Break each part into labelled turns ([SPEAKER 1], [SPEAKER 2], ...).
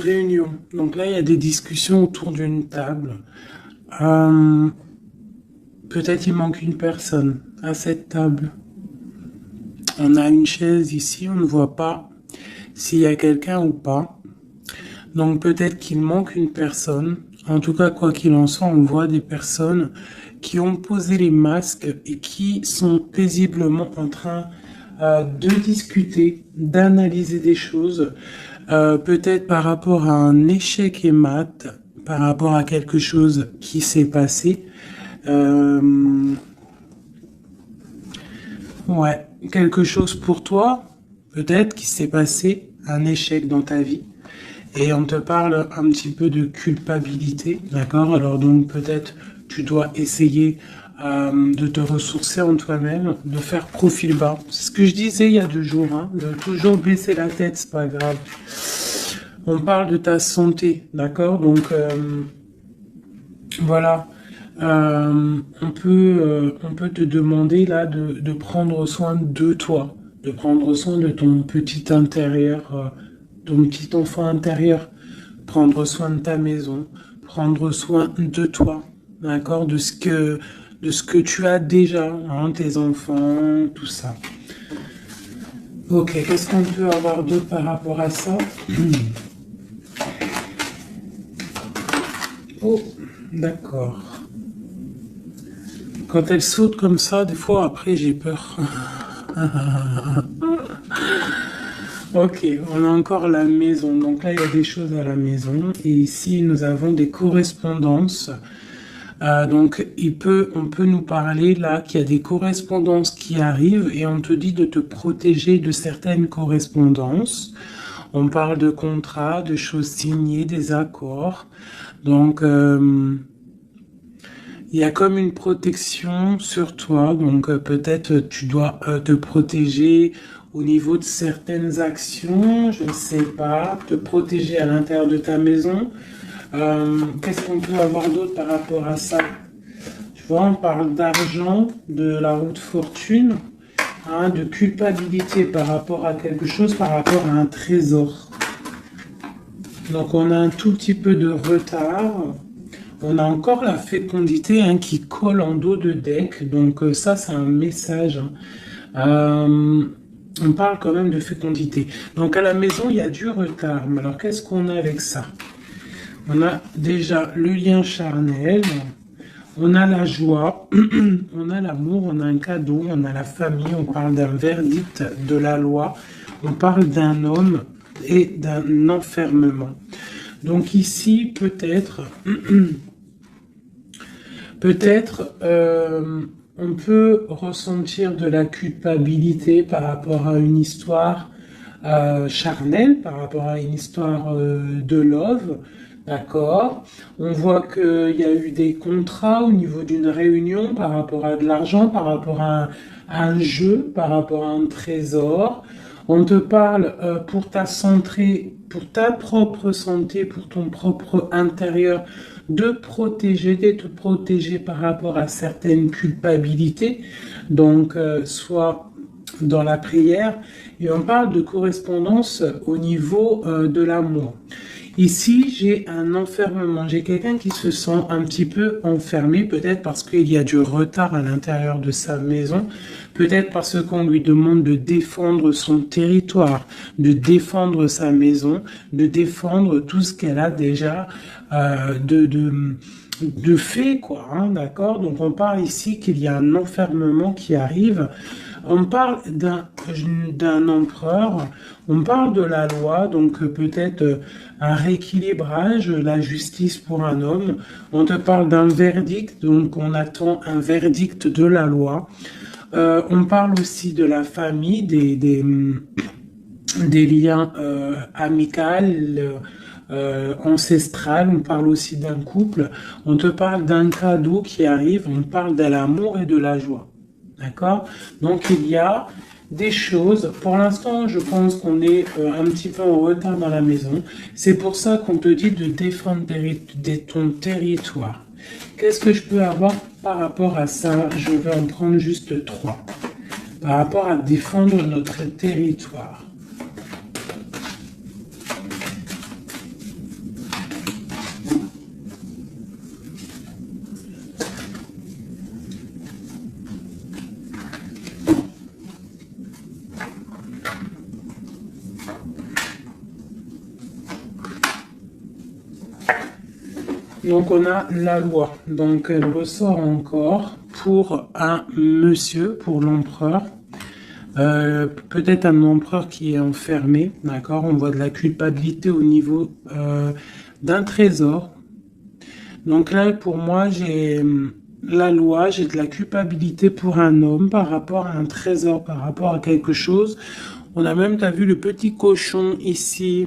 [SPEAKER 1] réunion. Donc là, il y a des discussions autour d'une table. Euh, Peut-être il manque une personne à cette table. On a une chaise ici, on ne voit pas s'il y a quelqu'un ou pas. Donc peut-être qu'il manque une personne. En tout cas, quoi qu'il en soit, on voit des personnes qui ont posé les masques et qui sont paisiblement en train de discuter, d'analyser des choses, peut-être par rapport à un échec et mat, par rapport à quelque chose qui s'est passé. Euh, ouais, quelque chose pour toi, peut-être qui s'est passé, un échec dans ta vie. Et on te parle un petit peu de culpabilité, d'accord? Alors donc peut-être tu dois essayer de te ressourcer en toi-même, de faire profil bas. C'est ce que je disais il y a 2 jours, hein, de toujours baisser la tête, c'est pas grave. On parle de ta santé, d'accord? Donc voilà. On peut te demander là de prendre soin de toi, de prendre soin de ton petit intérieur, ton petit enfant intérieur, prendre soin de ta maison, prendre soin de toi, d'accord, de ce que tu as déjà, hein, tes enfants, tout ça. Ok, qu'est-ce qu'on peut avoir d'autre par rapport à ça? Oh, d'accord. Quand elle saute comme ça, des fois après j'ai peur. Ok, on a encore la maison. Donc là, il y a des choses à la maison. Et ici, nous avons des correspondances. Donc, on peut nous parler là qu'il y a des correspondances qui arrivent et on te dit de te protéger de certaines correspondances. On parle de contrats, de choses signées, des accords. Donc, il y a comme une protection sur toi, donc peut-être tu dois te protéger au niveau de certaines actions, je ne sais pas, te protéger à l'intérieur de ta maison. Qu'est-ce qu'on peut avoir d'autre par rapport à ça? Tu vois, on parle d'argent, de la route fortune, hein, de culpabilité par rapport à quelque chose, par rapport à un trésor. Donc on a un tout petit peu de retard. On a encore la fécondité, hein, qui colle en dos de deck. Donc ça, c'est un message, hein. On parle quand même de fécondité. Donc à la maison, il y a du retard. Mais alors qu'est-ce qu'on a avec ça? On a déjà le lien charnel, on a la joie, on a l'amour, on a un cadeau, on a la famille, on parle d'un verdict de la loi, on parle d'un homme et d'un enfermement. Donc ici, peut-être, on peut ressentir de la culpabilité par rapport à une histoire charnelle, par rapport à une histoire de love, d'accord? On voit qu'il y a eu des contrats au niveau d'une réunion par rapport à de l'argent, par rapport à un jeu, par rapport à un trésor. On te parle pour ta santé, pour ta propre santé, pour ton propre intérieur, de protéger, de te protéger par rapport à certaines culpabilités. Donc, soit dans la prière, et on parle de correspondance au niveau de l'amour. Ici, j'ai un enfermement, j'ai quelqu'un qui se sent un petit peu enfermé, peut-être parce qu'il y a du retard à l'intérieur de sa maison, peut-être parce qu'on lui demande de défendre son territoire, de défendre sa maison, de défendre tout ce qu'elle a déjà de fait, quoi, hein, d'accord? Donc on parle ici qu'il y a un enfermement qui arrive. On parle d'un empereur, on parle de la loi, donc peut-être un rééquilibrage, la justice pour un homme. On te parle d'un verdict, donc on attend un verdict de la loi. On parle aussi de la famille, des liens amicaux, ancestral, on parle aussi d'un couple, on te parle d'un cadeau qui arrive, on parle de l'amour et de la joie. D'accord? Donc il y a des choses. Pour l'instant, je pense qu'on est un petit peu en retard dans la maison. C'est pour ça qu'on te dit de défendre ton territoire. Qu'est-ce que je peux avoir par rapport à ça? Je vais en prendre juste 3. Par rapport à défendre notre territoire. Donc on a la loi. Donc elle ressort encore pour un monsieur, pour l'empereur. Peut-être un empereur qui est enfermé, d'accord? On voit de la culpabilité au niveau d'un trésor. Donc là, pour moi, j'ai la loi, j'ai de la culpabilité pour un homme par rapport à un trésor, par rapport à quelque chose. On a même, t'as vu le petit cochon ici.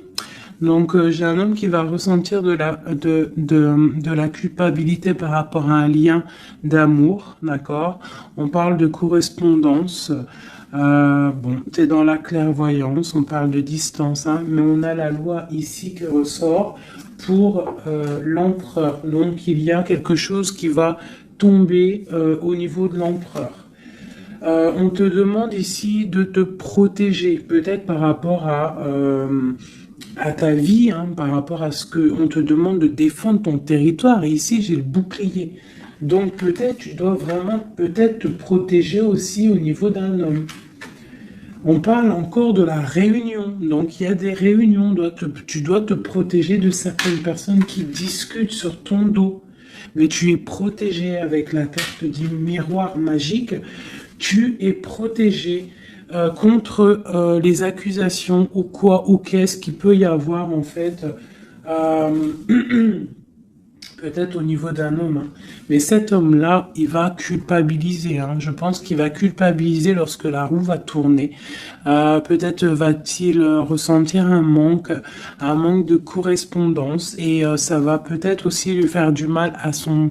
[SPEAKER 1] Donc j'ai un homme qui va ressentir de la culpabilité par rapport à un lien d'amour, d'accord? On parle de correspondance. Bon, t'es dans la clairvoyance, on parle de distance, hein, mais on a la loi ici qui ressort pour l'empereur. Donc il y a quelque chose qui va tomber au niveau de l'empereur. On te demande ici de te protéger, peut-être par rapport à ta vie, hein, par rapport à ce que on te demande de défendre ton territoire. Et ici, j'ai le bouclier. Donc peut-être tu dois vraiment peut-être te protéger aussi au niveau d'un homme. On parle encore de la réunion. Donc il y a des réunions. Tu dois te protéger de certaines personnes qui discutent sur ton dos. Mais tu es protégé avec la carte du miroir magique. Tu es protégé contre les accusations ou quoi ou qu'est-ce qu'il peut y avoir en fait. Peut-être au niveau d'un homme. Hein. Mais cet homme-là, il va culpabiliser. Hein. Je pense qu'il va culpabiliser lorsque la roue va tourner. Peut-être va-t-il ressentir un manque de correspondance. Et ça va peut-être aussi lui faire du mal à son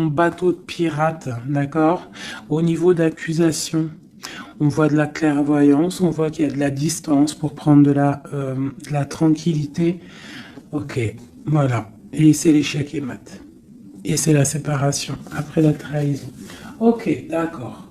[SPEAKER 1] bateau de pirate. D'accord? Au niveau d'accusation. On voit de la clairvoyance, on voit qu'il y a de la distance pour prendre de la tranquillité. Ok, voilà. Et c'est l'échec et mat. Et c'est la séparation, après la trahison. Ok, d'accord.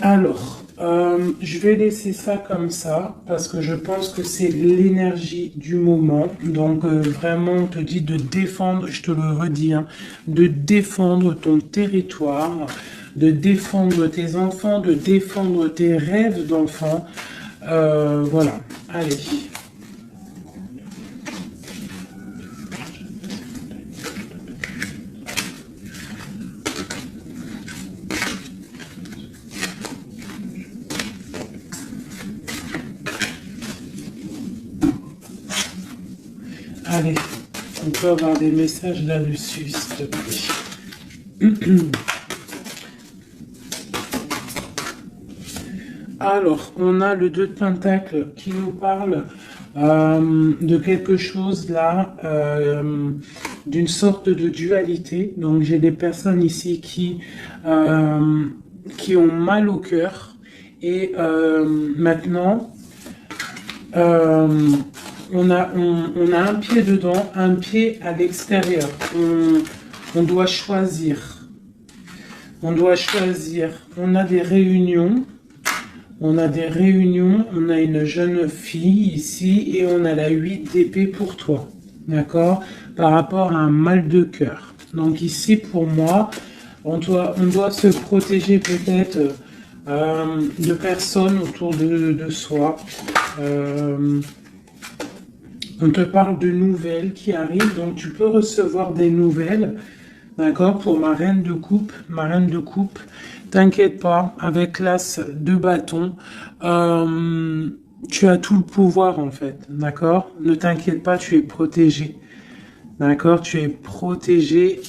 [SPEAKER 1] Alors, je vais laisser ça comme ça, parce que je pense que c'est l'énergie du moment. Donc, vraiment, on te dit de défendre, je te le redis, hein, de défendre ton territoire, de défendre tes enfants, de défendre tes rêves d'enfants. Voilà, allez. Allez, on peut avoir des messages là-dessus, s'il te plaît. Alors, on a le 2 de Pentacle qui nous parle de quelque chose là, d'une sorte de dualité. Donc, j'ai des personnes ici qui ont mal au cœur. Et maintenant, on a un pied dedans, un pied à l'extérieur. On doit choisir. On doit choisir. On a des réunions. On a une jeune fille ici et on a la 8 d'épée pour toi. D'accord? Par rapport à un mal de cœur. Donc ici, pour moi, on doit se protéger peut-être de personnes autour de soi. On te parle de nouvelles qui arrivent, donc tu peux recevoir des nouvelles, d'accord, pour ma reine de coupe, t'inquiète pas, avec l'as de bâton, tu as tout le pouvoir en fait, d'accord, ne t'inquiète pas, tu es protégé. D'accord, tu es protégé.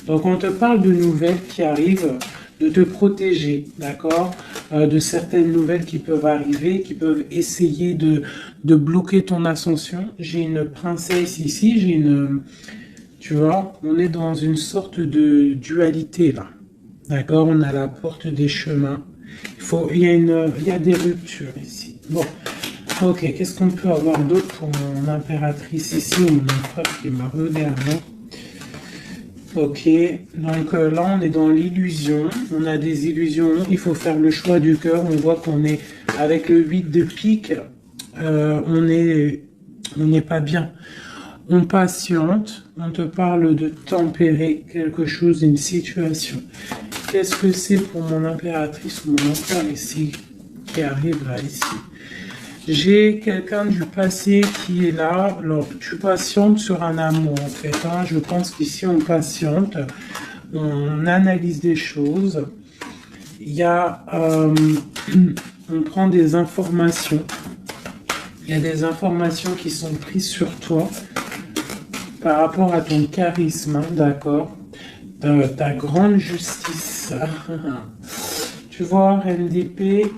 [SPEAKER 1] Donc on te parle de nouvelles qui arrivent, de te protéger, d'accord, de certaines nouvelles qui peuvent arriver, qui peuvent essayer de bloquer ton ascension. J'ai une princesse ici, tu vois, on est dans une sorte de dualité là, d'accord, on a la porte des chemins. Il y a des ruptures ici. Bon. Ok, qu'est-ce qu'on peut avoir d'autre pour mon impératrice ici, ou mon empereur qui m'a regardé. Ok, donc là on est dans l'illusion, on a des illusions, il faut faire le choix du cœur, on voit qu'on est avec le 8 de pique, on n'est pas bien. On patiente, on te parle de tempérer quelque chose, une situation. Qu'est-ce que c'est pour mon impératrice ou mon empereur ici, qui arrive là, ici? J'ai quelqu'un du passé qui est là. Alors, tu patientes sur un amour, en fait. Hein. Je pense qu'ici, on patiente. On analyse des choses. Il y a... on prend des informations. Il y a des informations qui sont prises sur toi par rapport à ton charisme, hein, d'accord? Ta grande justice. Tu vois, reine d'épée,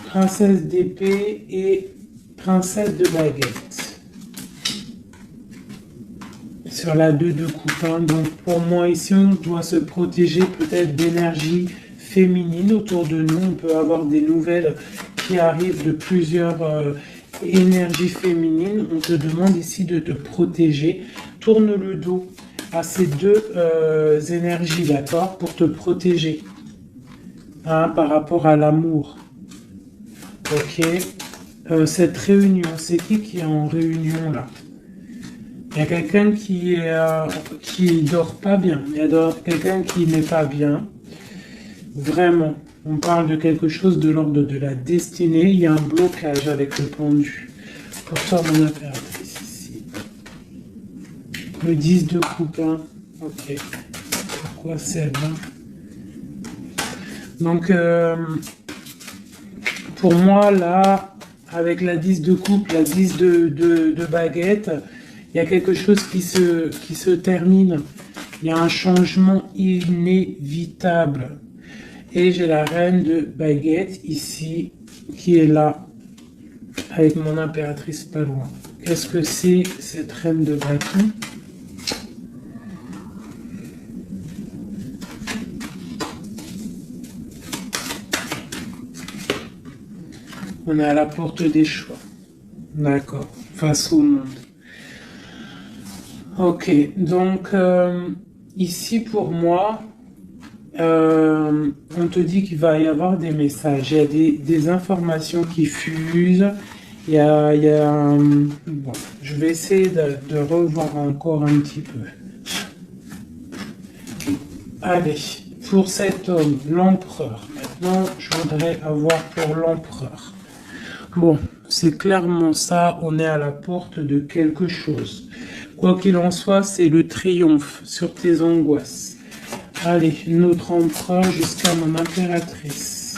[SPEAKER 1] princesse d'épée et princesse de baguette. Sur la 2 de coupe. Hein. Donc pour moi ici, on doit se protéger peut-être d'énergie féminine autour de nous. On peut avoir des nouvelles qui arrivent de plusieurs énergies féminines. On te demande ici de te protéger. Tourne le dos à ces deux énergies, d'accord, pour te protéger, hein, par rapport à l'amour. Ok. Cette réunion, c'est qui est en réunion là? Il y a quelqu'un qui dort pas bien. Il y a quelqu'un qui n'est pas bien. Vraiment. On parle de quelque chose de l'ordre de la destinée. Il y a un blocage avec le pendu. Pour toi, mon impératrice, ici. Le 10 de coupe, hein. Ok. Pourquoi celle-là? Donc, pour moi, là, avec la 10 de coupe, la 10 de baguette, il y a quelque chose qui se termine. Il y a un changement inévitable. Et j'ai la reine de baguette ici, qui est là, avec mon impératrice pas loin. Qu'est-ce que c'est cette reine de bâton? On est à la porte des choix. D'accord. Face au monde. Ok. Donc, ici, pour moi, on te dit qu'il va y avoir des messages. Il y a des informations qui fusent. Bon, je vais essayer de revoir encore un petit peu. Allez, pour cet homme, l'empereur. Maintenant, je voudrais avoir pour l'empereur. Bon, c'est clairement ça, on est à la porte de quelque chose. Quoi qu'il en soit, c'est le triomphe sur tes angoisses. Allez, notre empereur jusqu'à mon impératrice.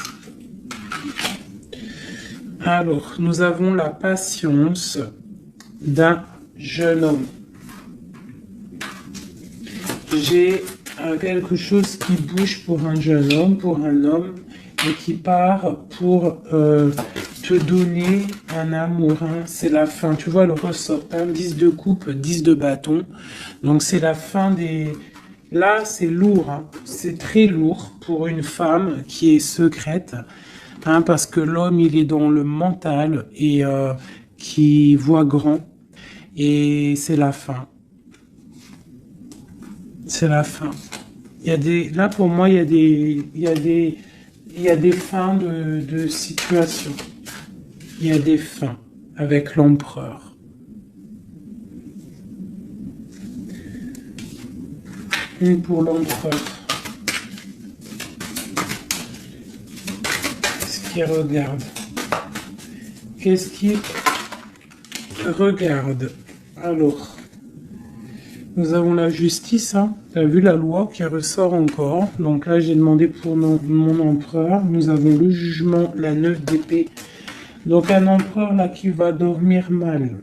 [SPEAKER 1] Alors, nous avons la patience d'un jeune homme. J'ai quelque chose qui bouge pour un jeune homme, pour un homme, et qui part pour te donner un amour. Hein. C'est la fin. Tu vois le ressort. Hein. 10 de coupe, 10 de bâton. Donc c'est la fin des... Là, c'est lourd. Hein. C'est très lourd pour une femme qui est secrète. Hein, parce que l'homme, il est dans le mental et qui voit grand. Et c'est la fin. C'est la fin. Là, pour moi, il y a des fins de situation. Il y a des fins avec l'empereur. Une pour l'empereur. Qu'est-ce qu'il regarde? Qu'est-ce qu'il regarde? Alors, nous avons la justice, hein. Tu as vu la loi qui ressort encore. Donc là, j'ai demandé pour mon empereur. Nous avons le jugement, la 9 d'épée. Donc un empereur là qui va dormir mal.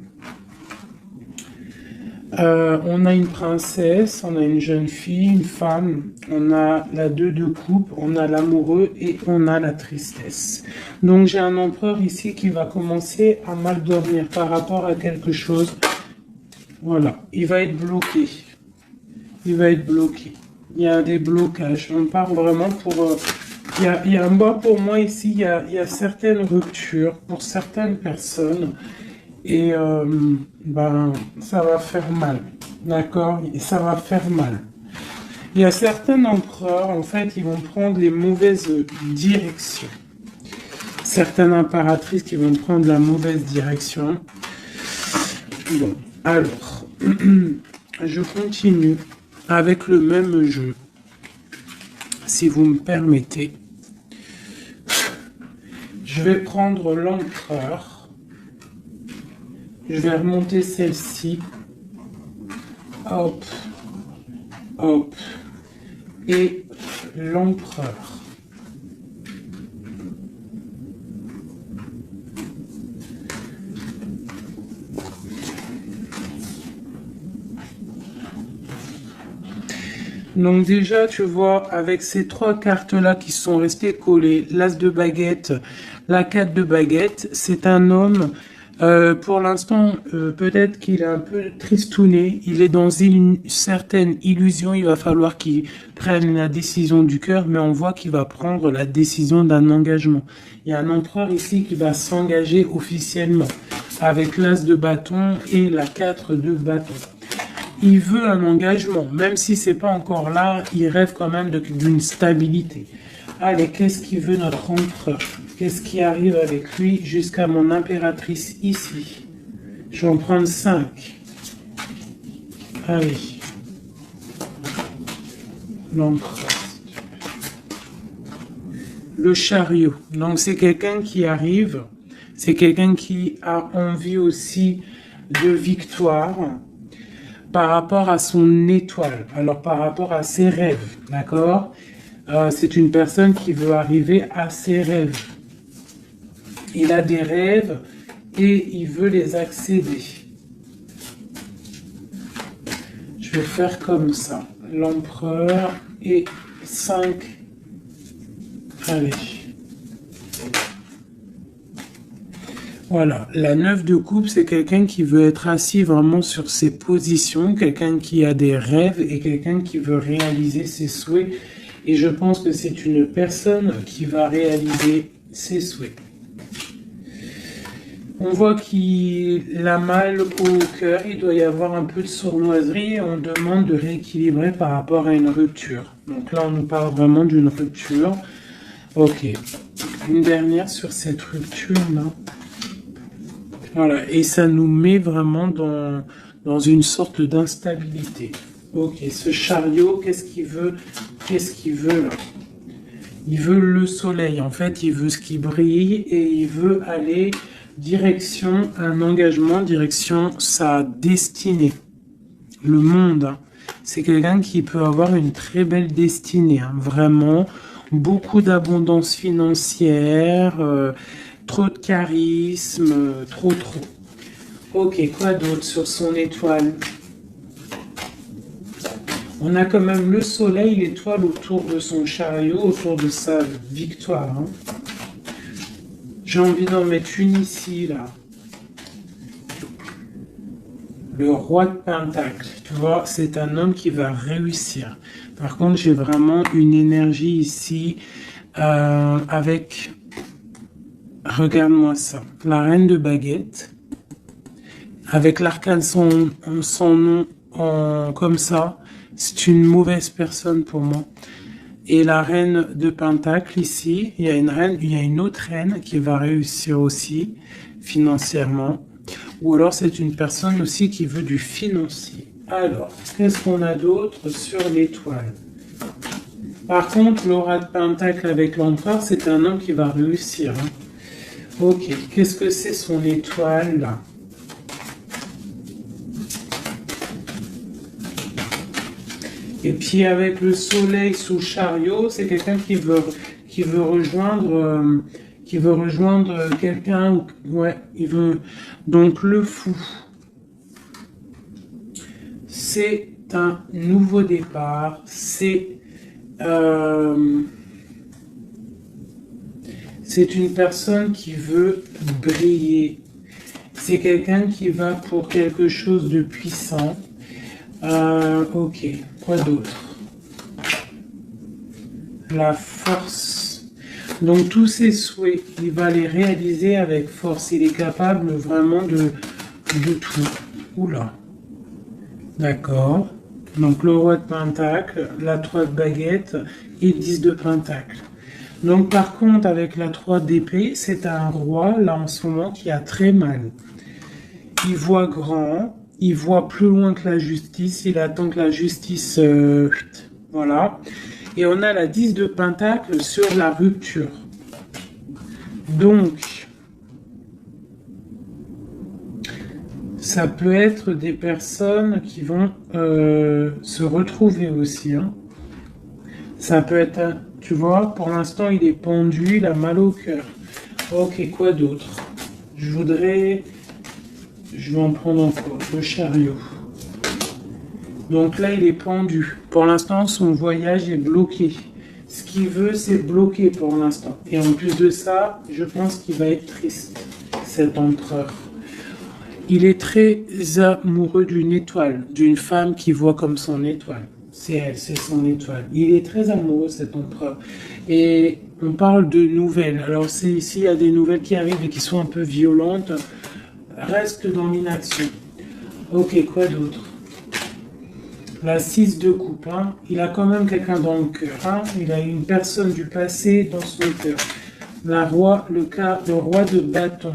[SPEAKER 1] On a une princesse, on a une jeune fille, une femme, on a la 2 de coupe, on a l'amoureux et on a la tristesse. Donc j'ai un empereur ici qui va commencer à mal dormir par rapport à quelque chose. Voilà, il va être bloqué. Il va être bloqué. Il y a des blocages. On part vraiment pour... il y a un bas pour moi ici, il y a certaines ruptures pour certaines personnes. Et ça va faire mal. D'accord? Et ça va faire mal. Il y a certains empereurs, en fait, ils vont prendre les mauvaises directions. Certaines impératrices qui vont prendre la mauvaise direction. Bon, alors, je continue avec le même jeu, si vous me permettez. Je vais prendre l'empereur Je vais remonter celle-ci. Hop, hop. Et l'empereur. Donc déjà, tu vois, avec ces trois cartes-là qui sont restées collées, l'as de baguette, la 4 de baguette, c'est un homme, pour l'instant, peut-être qu'il est un peu tristouné, il est dans une certaine illusion, il va falloir qu'il prenne la décision du cœur, mais on voit qu'il va prendre la décision d'un engagement. Il y a un empereur ici qui va s'engager officiellement, avec l'as de bâton et la 4 de bâton. Il veut un engagement, même si c'est pas encore là, il rêve quand même d'une stabilité. Allez, qu'est-ce qu'il veut notre empereur? Qu'est-ce qui arrive avec lui jusqu'à mon impératrice ici? Je vais en prendre 5. Allez. L'empereur. Le chariot. Donc c'est quelqu'un qui arrive, c'est quelqu'un qui a envie aussi de victoire, par rapport à son étoile, alors par rapport à ses rêves, d'accord? C'est une personne qui veut arriver à ses rêves. Il a des rêves et il veut les accéder. Je vais faire comme ça. L'empereur et 5. Allez. Voilà, la 9 de coupe, c'est quelqu'un qui veut être assis vraiment sur ses positions, quelqu'un qui a des rêves et quelqu'un qui veut réaliser ses souhaits. Et je pense que c'est une personne qui va réaliser ses souhaits. On voit qu'il a mal au cœur, il doit y avoir un peu de sournoiserie et on demande de rééquilibrer par rapport à une rupture. Donc là, on nous parle vraiment d'une rupture. Ok, une dernière sur cette rupture-là. Voilà, et ça nous met vraiment dans une sorte d'instabilité. Ok, ce chariot, qu'est-ce qu'il veut? Qu'est-ce qu'il veut là? Il veut le soleil, en fait, il veut ce qui brille et il veut aller direction un engagement, direction sa destinée. Le monde, hein. C'est quelqu'un qui peut avoir une très belle destinée, hein, vraiment. Beaucoup d'abondance financière, trop de charisme, trop. Ok, quoi d'autre sur son étoile? On a quand même le soleil, l'étoile autour de son chariot, autour de sa victoire. Hein. J'ai envie d'en mettre une ici, là. Le roi de Pentacle, tu vois, c'est un homme qui va réussir. Par contre, j'ai vraiment une énergie ici avec... Regarde-moi ça. La reine de baguette. Avec l'arcane son nom comme ça. C'est une mauvaise personne pour moi. Et la reine de Pentacle ici. Il y a une autre reine qui va réussir aussi financièrement. Ou alors c'est une personne aussi qui veut du financier. Alors, qu'est-ce qu'on a d'autre sur l'étoile? Par contre, l'aura de Pentacle avec l'empereur, c'est un homme qui va réussir. Hein. Ok, qu'est-ce que c'est son étoile là? Et puis avec le soleil sous chariot, c'est quelqu'un qui veut rejoindre quelqu'un. Ouais, il veut donc le fou. C'est un nouveau départ. C'est une personne qui veut briller. C'est quelqu'un qui va pour quelque chose de puissant. Ok, quoi d'autre? La force. Donc tous ses souhaits, il va les réaliser avec force. Il est capable vraiment de tout. Oula. D'accord. Donc le roi de Pentacle, la 3 de baguette et 10 de Pentacle. Donc par contre, avec la 3 d'épée, c'est un roi, là en ce moment, qui a très mal. Il voit grand, il voit plus loin que la justice, il attend que la justice... voilà. Et on a la 10 de Pentacle sur la rupture. Donc, Ça peut être des personnes qui vont se retrouver aussi, hein. Ça peut être, tu vois, pour l'instant il est pendu, il a mal au cœur. Ok, quoi d'autre? Je vais en prendre encore, le chariot. Donc là il est pendu. Pour l'instant son voyage est bloqué. Ce qu'il veut c'est bloquer pour l'instant. Et en plus de ça, je pense qu'il va être triste, cet empereur. Il est très amoureux d'une étoile, d'une femme qui voit comme son étoile. C'est elle, c'est son étoile. Il est très amoureux, cet empereur. Et on parle de nouvelles. Alors, s'il y a des nouvelles qui arrivent et qui sont un peu violentes, reste dans l'inaction. Ok, quoi d'autre? La 6 de coupe, hein. Il a quand même quelqu'un dans le cœur, hein. Il a une personne du passé dans son cœur. Le roi de bâton.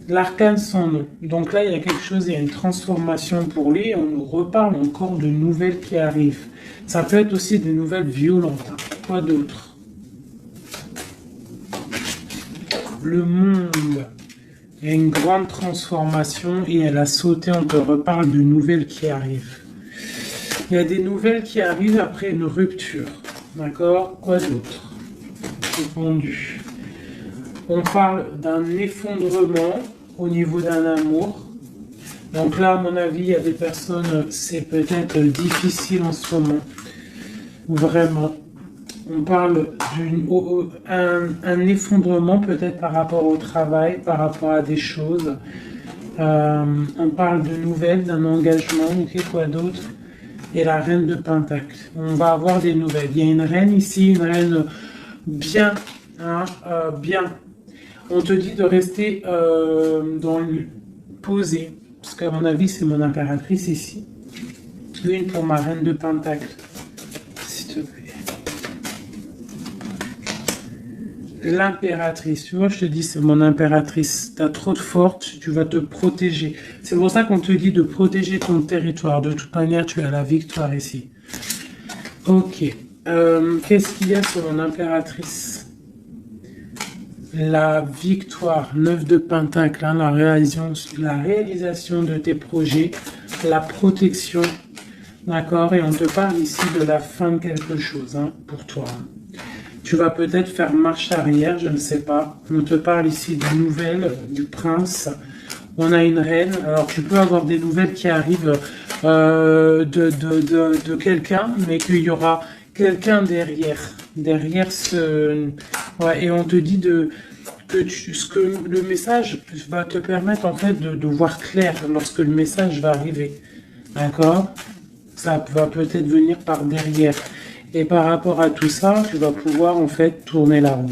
[SPEAKER 1] L'arcane sans nom. Donc là, il y a quelque chose, il y a une transformation pour lui. On nous reparle encore de nouvelles qui arrivent. Ça peut être aussi des nouvelles violentes. Hein. Quoi d'autre? Le monde. Il y a une grande transformation et elle a sauté. On te reparle de nouvelles qui arrivent. Il y a des nouvelles qui arrivent après une rupture. D'accord? Quoi d'autre? Répondu. On parle d'un effondrement au niveau d'un amour. Donc là, à mon avis, il y a des personnes, c'est peut-être difficile en ce moment. Vraiment. On parle d'un effondrement peut-être par rapport au travail, par rapport à des choses. On parle de nouvelles, d'un engagement, ok, quoi d'autre? Et la reine de Pentacle. On va avoir des nouvelles. Il y a une reine ici, une reine bien, hein, bien. On te dit de rester posé, parce qu'à mon avis, c'est mon impératrice ici. Une pour ma reine de Pentacle, s'il te plaît. L'impératrice, tu vois, je te dis, c'est mon impératrice. T'as trop de force, tu vas te protéger. C'est pour ça qu'on te dit de protéger ton territoire. De toute manière, tu as la victoire ici. Ok. Qu'est-ce qu'il y a sur mon impératrice? La victoire, 9 de Pentacle, hein, la réalisation de tes projets, la protection, d'accord? Et on te parle ici de la fin de quelque chose, hein, pour toi. Tu vas peut-être faire marche arrière, je ne sais pas. On te parle ici de nouvelles du prince. On a une reine. Alors tu peux avoir des nouvelles qui arrivent de quelqu'un, mais qu'il y aura quelqu'un derrière ce... Ouais, et on te dit que le message va te permettre en fait de voir clair lorsque le message va arriver. D'accord? Ça va peut-être venir par derrière. Et par rapport à tout ça, tu vas pouvoir en fait tourner la roue.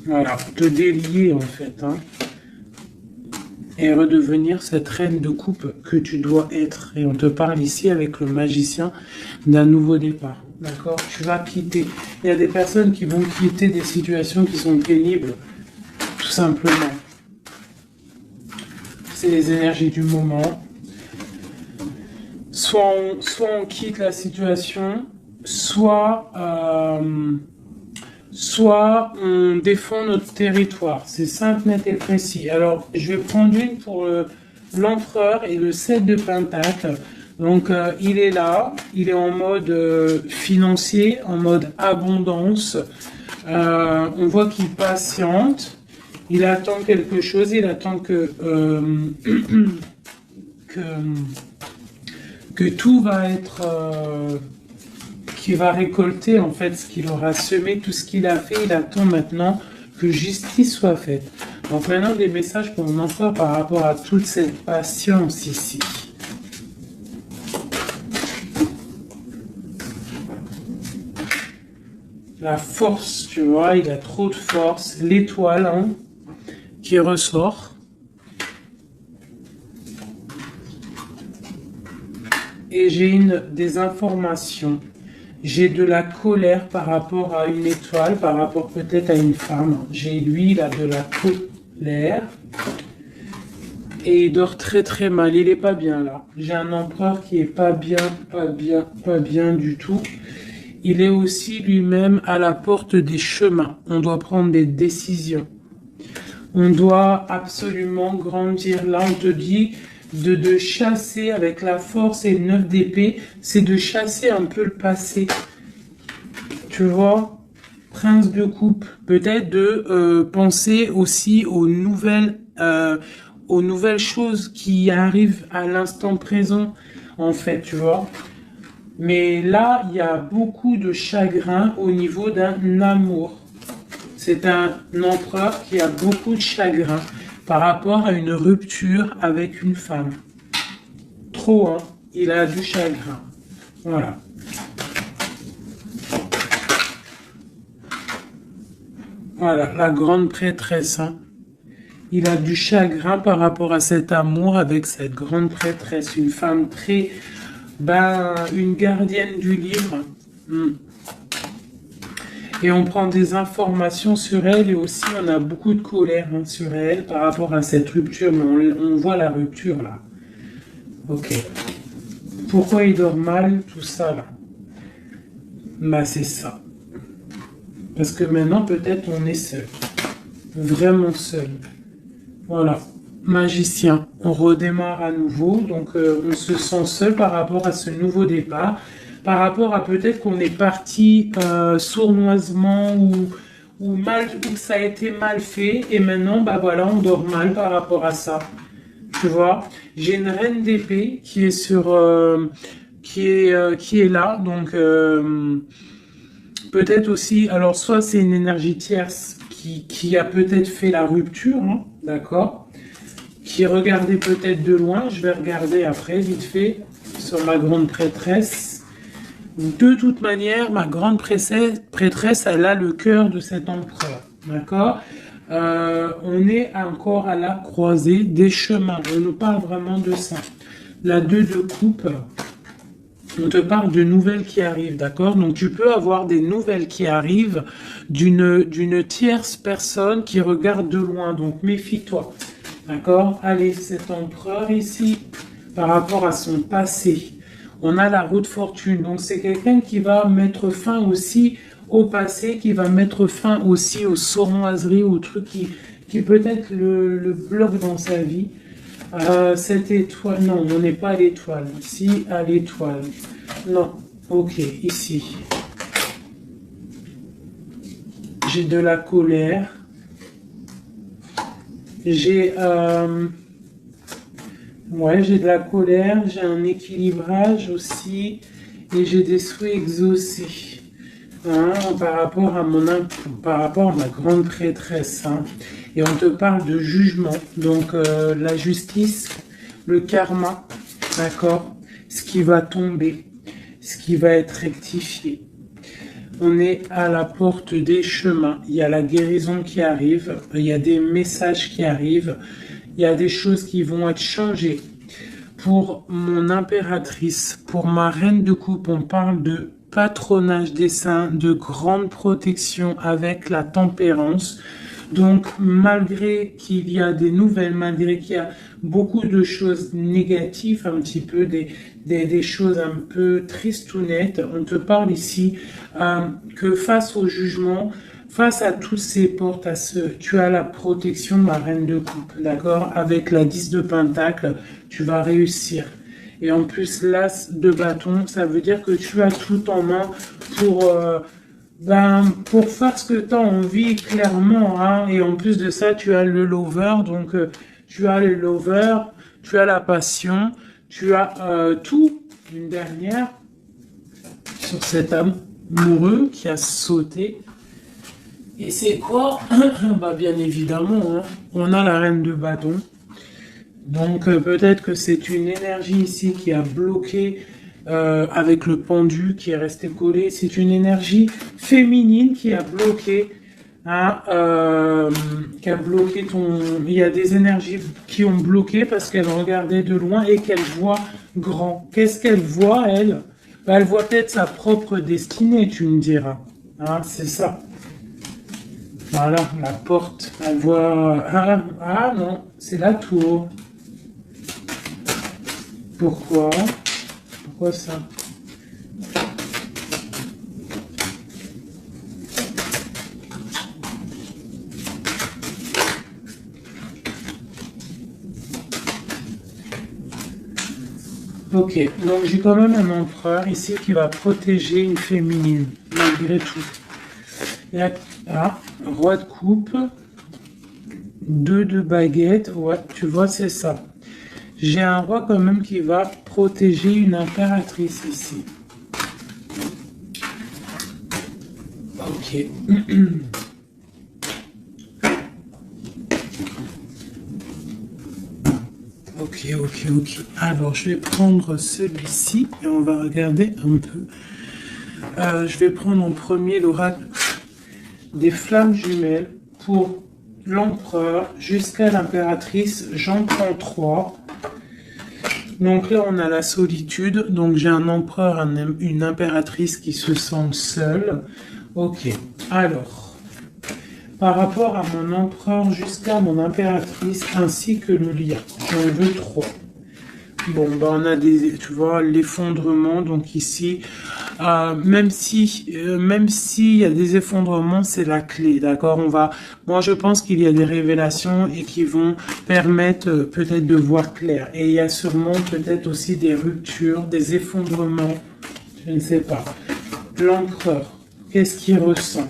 [SPEAKER 1] Voilà, te délier en fait. Hein. Et redevenir cette reine de coupe que tu dois être. Et on te parle ici avec le magicien d'un nouveau départ. D'accord? Tu vas quitter. Il y a des personnes qui vont quitter des situations qui sont pénibles. Tout simplement. C'est les énergies du moment. Soit on quitte la situation, soit on défend notre territoire. C'est simple, net et précis. Alors, je vais prendre une pour l'empereur et le 7 de Pentacle. Donc, il est là, il est en mode financier, en mode abondance. On voit qu'il patiente, il attend quelque chose, il attend que tout va être... qu'il va récolter en fait ce qu'il aura semé, tout ce qu'il a fait. Il attend maintenant que justice soit faite. Donc maintenant des messages pour mon empereur par rapport à toute cette patience ici. La force, tu vois, il a trop de force. L'étoile hein, qui ressort. Et j'ai des informations. J'ai de la colère par rapport à une étoile, par rapport peut-être à une femme. Lui, il a de la colère. Et il dort très très mal. Il est pas bien là. J'ai un empereur qui est pas bien du tout. Il est aussi lui-même à la porte des chemins. On doit prendre des décisions. On doit absolument grandir. Là, on te dit de chasser avec la force et le 9 d'épée, c'est de chasser un peu le passé. Tu vois, prince de coupe, peut-être de penser aussi aux nouvelles choses qui arrivent à l'instant présent, en fait, tu vois. Mais là, il y a beaucoup de chagrin au niveau d'un amour. C'est un empereur qui a beaucoup de chagrin par rapport à une rupture avec une femme. Trop, hein. Il a du chagrin. Voilà. Voilà, la grande prêtresse, hein. Il a du chagrin par rapport à cet amour avec cette grande prêtresse. Une femme très... une gardienne du livre. Et on prend des informations sur elle et aussi on a beaucoup de colère sur elle par rapport à cette rupture. Mais on voit la rupture là. Ok. Pourquoi il dort mal, tout ça là? Bah c'est ça. Parce que maintenant peut-être on est seul. Vraiment seul. Voilà. Magicien. On redémarre à nouveau. Donc on se sent seul par rapport à ce nouveau départ. Par rapport à peut-être qu'on est parti sournoisement ou ça a été mal fait et maintenant voilà on dort mal par rapport à ça. Tu vois, j'ai une reine d'épée qui est qui est là, donc peut-être aussi, alors soit c'est une énergie tierce qui a peut-être fait la rupture, hein, d'accord, qui regardait peut-être de loin. Je vais regarder après vite fait sur ma grande prêtresse. De toute manière, ma grande prêtresse, elle a le cœur de cet empereur, d'accord. On est encore à la croisée des chemins. On nous parle vraiment de ça. La 2 de coupe, on te parle de nouvelles qui arrivent, d'accord. Donc tu peux avoir des nouvelles qui arrivent d'une tierce personne qui regarde de loin. Donc méfie-toi, d'accord. Allez, cet empereur ici, par rapport à son passé. On a la roue de fortune, donc c'est quelqu'un qui va mettre fin aussi au passé, qui va mettre fin aussi aux sournoiseries, aux trucs qui peut-être le bloquent dans sa vie. Cette étoile, non, on n'est pas à l'étoile. Ici, à l'étoile. Non, ok, ici. J'ai de la colère. J'ai... Ouais, j'ai de la colère, j'ai un équilibrage aussi, et j'ai des souhaits exaucés. Hein, par rapport à ma grande prêtresse. Hein. Et on te parle de jugement, donc la justice, le karma, d'accord, ce qui va tomber, ce qui va être rectifié. On est à la porte des chemins, il y a la guérison qui arrive, il y a des messages qui arrivent, il y a des choses qui vont être changées. Pour mon impératrice, pour ma reine de coupe, on parle de patronage des saints, de grande protection avec la tempérance. Donc, malgré qu'il y a des nouvelles, malgré qu'il y a beaucoup de choses négatives, un petit peu des choses un peu tristounettes, on te parle ici que face au jugement, face à toutes ces portes, tu as la protection de ma reine de coupe, d'accord? Avec la 10 de pentacle, tu vas réussir. Et en plus, l'as de bâton, ça veut dire que tu as tout en main pour faire ce que tu as envie, clairement. Hein. Et en plus de ça, tu as le lover, donc tu as le lover, tu as la passion, tu as tout. Une dernière sur cet amoureux qui a sauté. Et c'est quoi? Bien évidemment, hein, on a la reine de bâton. Donc peut-être que c'est une énergie ici qui a bloqué avec le pendu qui est resté collé. C'est une énergie féminine qui a bloqué. Hein, qui a bloqué ton... Il y a des énergies qui ont bloqué parce qu'elle regardait de loin et qu'elle voit grand. Qu'est-ce qu'elle voit, elle? Elle voit peut-être sa propre destinée, tu me diras. Hein, c'est ça. Voilà, la porte, elle voit... Ah non, c'est la tour. Pourquoi? Pourquoi ça? Ok, donc j'ai quand même un empereur ici qui va protéger une féminine, malgré tout. Il y a roi de coupe, 2 de baguette, ouais, tu vois, c'est ça. J'ai un roi quand même qui va protéger une impératrice ici. Ok. Ok. Alors, je vais prendre celui-ci et on va regarder un peu. Je vais prendre en premier l'oracle des flammes jumelles pour l'empereur jusqu'à l'impératrice. J'en prends 3. Donc là, on a la solitude. Donc j'ai un empereur, une impératrice qui se sent seule. Ok. Alors, par rapport à mon empereur jusqu'à mon impératrice ainsi que le lien, j'en veux 3. Bon, ben on a tu vois, l'effondrement. Donc ici, même s'il y a des effondrements, c'est la clé, d'accord. Moi je pense qu'il y a des révélations et qui vont permettre peut-être de voir clair. Et il y a sûrement peut-être aussi des ruptures, des effondrements, je ne sais pas. L'empereur, qu'est-ce qu'il ressent?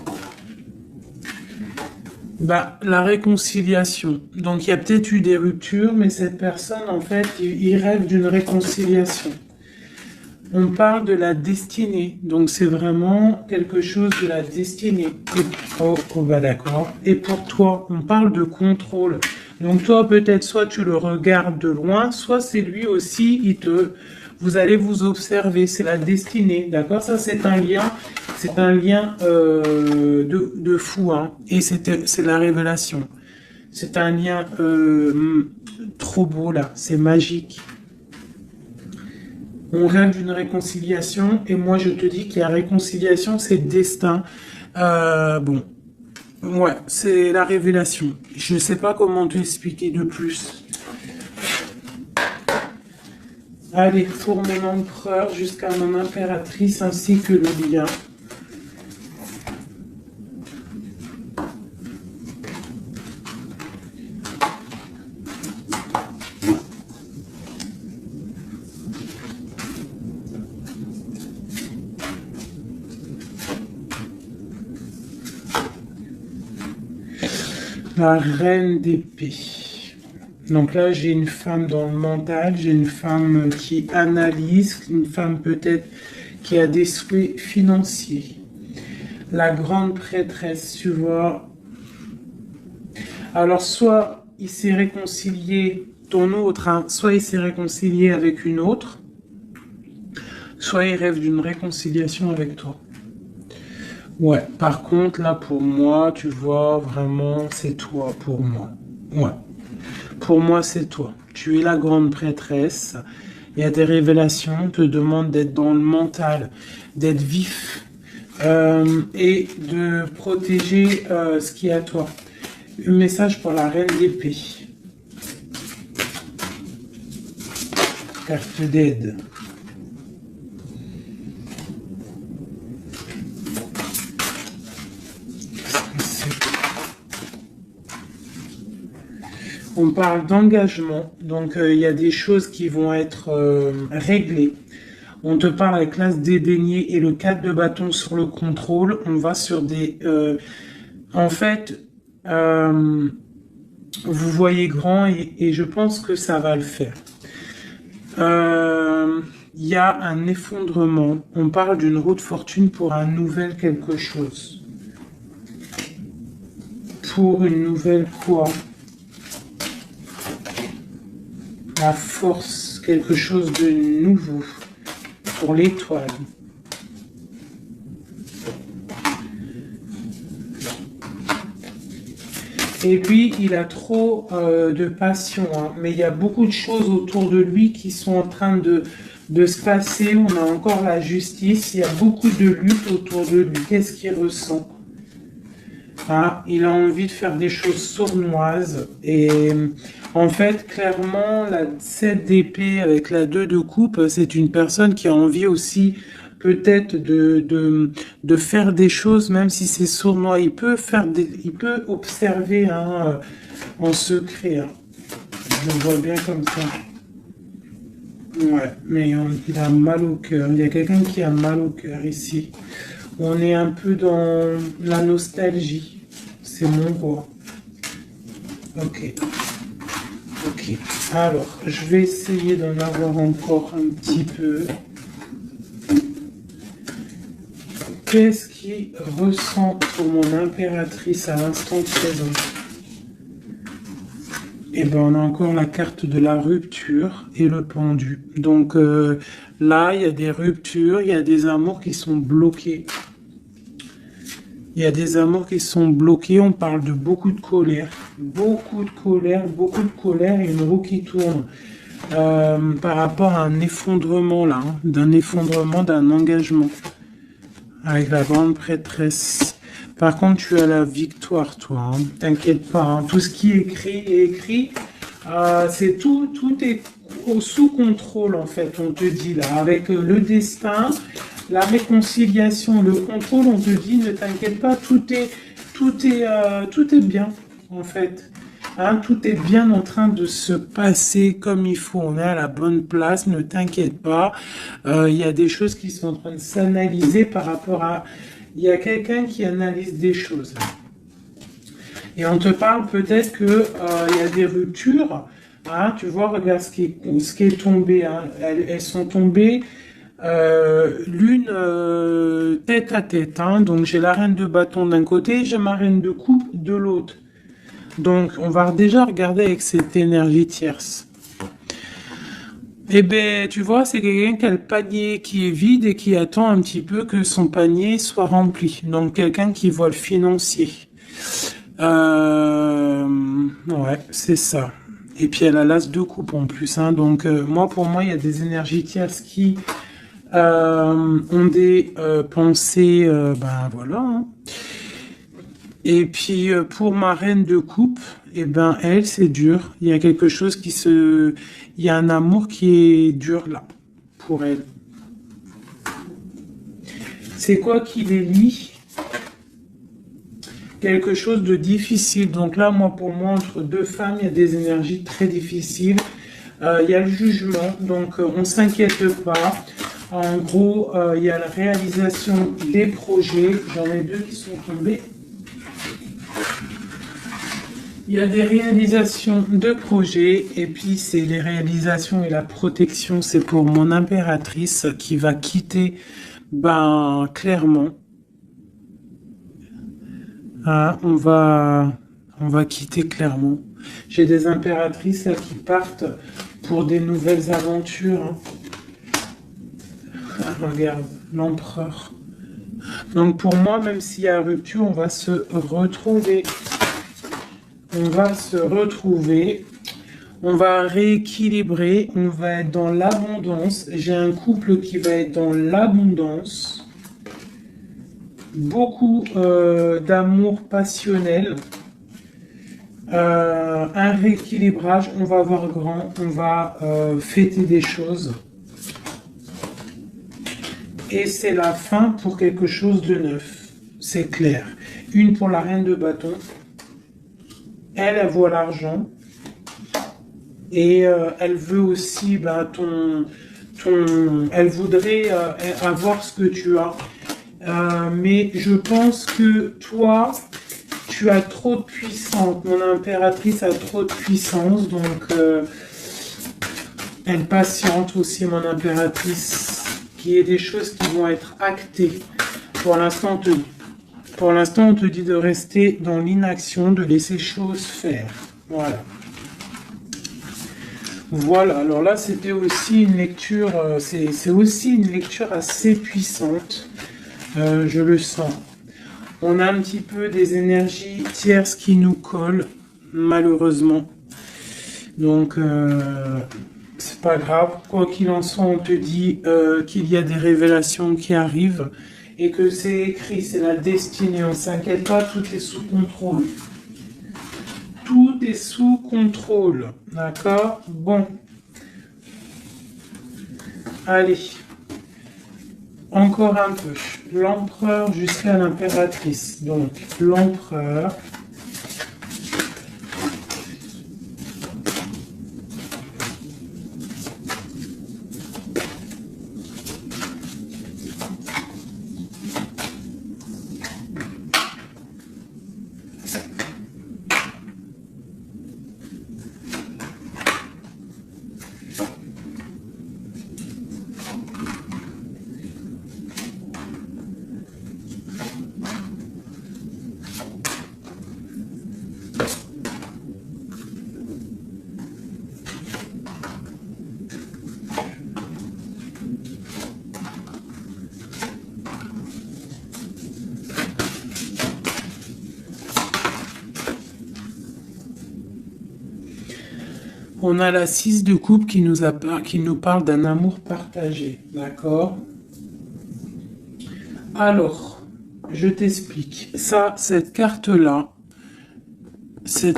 [SPEAKER 1] La réconciliation. Donc il y a peut-être eu des ruptures, mais cette personne, en fait, il rêve d'une réconciliation. On parle de la destinée, donc c'est vraiment quelque chose de la destinée. D'accord. Et pour toi, on parle de contrôle. Donc toi, peut-être soit tu le regardes de loin, soit c'est lui aussi, vous allez vous observer. C'est la destinée, d'accord. Ça, c'est un lien de fou, hein. Et c'est la révélation. C'est un lien trop beau là, c'est magique. On rêve d'une réconciliation et moi je te dis que la réconciliation c'est le destin. Bon, ouais, c'est la révélation. Je ne sais pas comment te expliquer de plus. Allez, pour mon empereur jusqu'à mon impératrice ainsi que le lien. La reine d'épée. Donc là, j'ai une femme dans le mental, j'ai une femme qui analyse, une femme peut-être qui a des souhaits financiers. La grande prêtresse, tu vois. Alors, soit il s'est réconcilié, ton autre, hein, soit il s'est réconcilié avec une autre, soit il rêve d'une réconciliation avec toi. Ouais, par contre, là, pour moi, tu vois, vraiment, c'est toi pour moi. Ouais. Pour moi, c'est toi. Tu es la grande prêtresse. Il y a des révélations, on te demande d'être dans le mental, d'être vif et de protéger ce qui est à toi. Un message pour la reine d'épée. Carte d'aide. On parle d'engagement, donc il y a des choses qui vont être réglées. On te parle avec l'as dédaigné et le 4 de bâton sur le contrôle. On va sur des... en fait, vous voyez grand et je pense que ça va le faire. Il y a un effondrement. On parle d'une roue de fortune pour un nouvel quelque chose. Pour une nouvelle quoi? La force, quelque chose de nouveau pour l'étoile. Et puis, il a trop de passion, hein. Mais il y a beaucoup de choses autour de lui qui sont en train de se passer. On a encore la justice, il y a beaucoup de lutte autour de lui. Qu'est-ce qu'il ressent? Ah, il a envie de faire des choses sournoises et en fait, clairement, la 7 d'épée avec la 2 de coupe, c'est une personne qui a envie aussi peut-être de faire des choses, même si c'est sournois. Il peut observer en secret. Hein. Je le vois bien comme ça. Ouais, mais il a mal au cœur. Il y a quelqu'un qui a mal au cœur ici. On est un peu dans la nostalgie. C'est mon roi. Ok, ok. Alors, je vais essayer d'en avoir encore un petit peu. Qu'est-ce qu'il ressent pour mon impératrice à l'instant présent? Eh ben, on a encore la carte de la rupture et le pendu. Donc là, il y a des ruptures, il y a des amours qui sont bloqués. Il y a des amours qui sont bloqués. On parle de beaucoup de colère. Beaucoup de colère, beaucoup de colère et une roue qui tourne. Par rapport à un effondrement là, hein, d'un effondrement, d'un engagement. Avec la grande prêtresse. Par contre, tu as la victoire, toi. Hein. T'inquiète pas. Hein. Tout ce qui est écrit est écrit. C'est tout, tout est sous contrôle, en fait, on te dit là. Avec le destin, la réconciliation, le contrôle, on te dit, ne t'inquiète pas, tout est bien, en fait. Hein, tout est bien en train de se passer comme il faut. On est à la bonne place, ne t'inquiète pas. Il y a des choses qui sont en train de s'analyser par rapport à... Il y a quelqu'un qui analyse des choses. Et on te parle peut-être que il y a des ruptures. Hein, tu vois, regarde ce qui est tombé. Hein. Elles sont tombées l'une tête à tête. Hein. Donc j'ai la reine de bâton d'un côté, j'ai ma reine de coupe de l'autre. Donc on va déjà regarder avec cette énergie tierce. Eh ben, tu vois, c'est quelqu'un qui a le panier qui est vide et qui attend un petit peu que son panier soit rempli. Donc quelqu'un qui voit le financier. Ouais, c'est ça. Et puis elle a l'as de coupe en plus. Hein. Donc moi, pour moi, il y a des énergies tierces qui ont des pensées, ben voilà. Hein. Et puis pour ma reine de coupe, eh ben elle, c'est dur. Il y a quelque chose il y a un amour qui est dur là pour elle. C'est quoi qui les lie? Quelque chose de difficile. Donc là, pour moi, entre deux femmes, il y a des énergies très difficiles. Il y a le jugement, donc on s'inquiète pas. En gros, il y a la réalisation des projets. J'en ai deux qui sont tombés. Il y a des réalisations de projets et puis c'est les réalisations et la protection. C'est pour mon impératrice qui va quitter, ben clairement. Ah, on va quitter clairement. J'ai des impératrices là, qui partent pour des nouvelles aventures. Hein. Ah, regarde, l'empereur. Donc pour moi, même s'il y a rupture, on va se retrouver. On va se retrouver. On va rééquilibrer. On va être dans l'abondance. J'ai un couple qui va être dans l'abondance. Beaucoup d'amour passionnel. Un rééquilibrage. On va voir grand. On va fêter des choses. Et c'est la fin pour quelque chose de neuf. C'est clair. Une pour la reine de bâton. Elle voit l'argent. Et elle veut aussi elle voudrait avoir ce que tu as. Mais je pense que toi, tu as trop de puissance. Mon impératrice a trop de puissance. Donc, elle patiente aussi, mon impératrice. Qu'il y ait des choses qui vont être actées. Pour l'instant, on te dit de rester dans l'inaction, de laisser choses faire. Voilà. Voilà, alors là, c'était aussi une lecture, c'est aussi une lecture assez puissante. Je le sens. On a un petit peu des énergies tierces qui nous collent, malheureusement. Donc, c'est pas grave. Quoi qu'il en soit, on te dit qu'il y a des révélations qui arrivent et que c'est écrit, c'est la destinée. On s'inquiète pas, tout est sous contrôle. Tout est sous contrôle. D'accord? Bon. Allez. Encore un peu. L'empereur jusqu'à l'impératrice. Donc, l'empereur. On a la 6 de coupe qui nous parle d'un amour partagé, d'accord? Alors, je t'explique. Ça, cette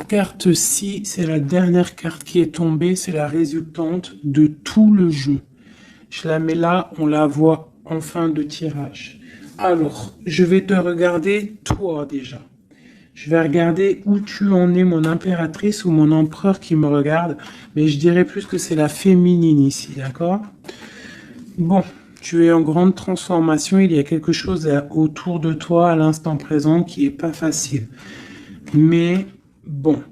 [SPEAKER 1] carte-ci, c'est la dernière carte qui est tombée, c'est la résultante de tout le jeu. Je la mets là, on la voit en fin de tirage. Alors, je vais te regarder toi déjà. Je vais regarder où tu en es, mon impératrice ou mon empereur qui me regarde. Mais je dirais plus que c'est la féminine ici, d'accord? Bon, tu es en grande transformation. Il y a quelque chose autour de toi à l'instant présent qui est pas facile. Mais bon,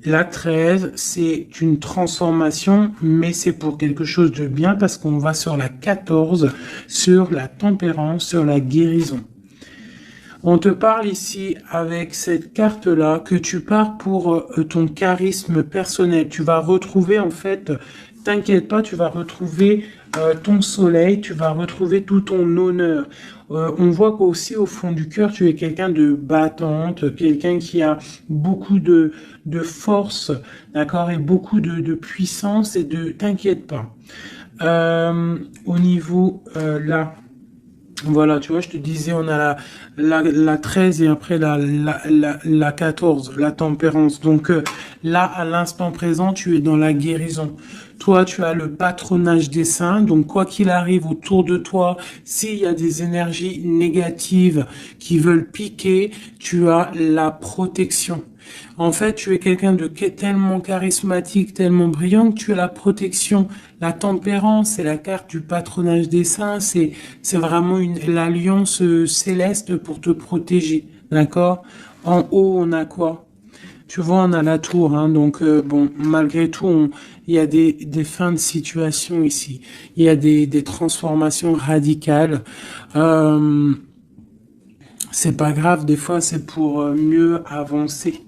[SPEAKER 1] la 13, c'est une transformation, mais c'est pour quelque chose de bien parce qu'on va sur la 14, sur la tempérance, sur la guérison. On te parle ici avec cette carte-là que tu pars pour ton charisme personnel. Tu vas retrouver en fait, t'inquiète pas, tu vas retrouver ton soleil, tu vas retrouver tout ton honneur. On voit qu'aussi au fond du cœur, tu es quelqu'un de battante, quelqu'un qui a beaucoup de force, d'accord, et beaucoup de puissance et de... T'inquiète pas. Au niveau là... Voilà, tu vois, je te disais, on a la 13 et après la 14, la tempérance. Donc là, à l'instant présent, tu es dans la guérison. Toi, tu as le patronage des saints. Donc, quoi qu'il arrive autour de toi, s'il y a des énergies négatives qui veulent piquer, tu as la protection. En fait, tu es quelqu'un de tellement charismatique, tellement brillant que tu as la protection. La tempérance, c'est la carte du patronage des saints, c'est vraiment l'alliance céleste pour te protéger, d'accord? En haut, on a quoi? Tu vois, on a la tour, hein, donc bon, malgré tout, il y a des fins de situation ici. Il y a des transformations radicales. C'est pas grave, des fois, c'est pour mieux avancer.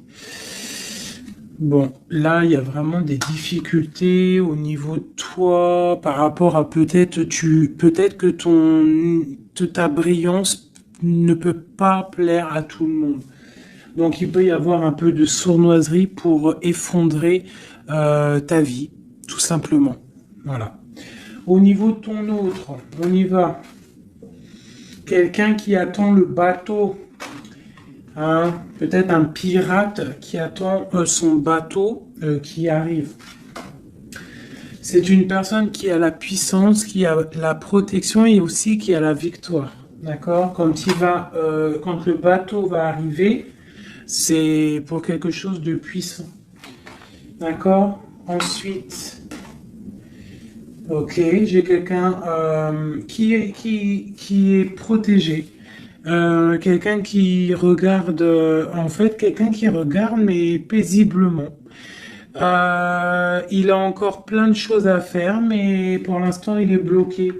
[SPEAKER 1] Bon, là, il y a vraiment des difficultés au niveau de toi par rapport à peut-être que ta brillance ne peut pas plaire à tout le monde. Donc, il peut y avoir un peu de sournoiserie pour effondrer ta vie, tout simplement. Voilà. Au niveau de ton autre, on y va. Quelqu'un qui attend le bateau. Hein, peut-être un pirate qui attend son bateau qui arrive. C'est une personne qui a la puissance, qui a la protection et aussi qui a la victoire. D'accord? Quand le bateau va arriver, c'est pour quelque chose de puissant. D'accord? Ensuite, ok, j'ai quelqu'un qui est protégé. Quelqu'un qui regarde, quelqu'un qui regarde mais paisiblement. Il a encore plein de choses à faire, mais pour l'instant il est bloqué.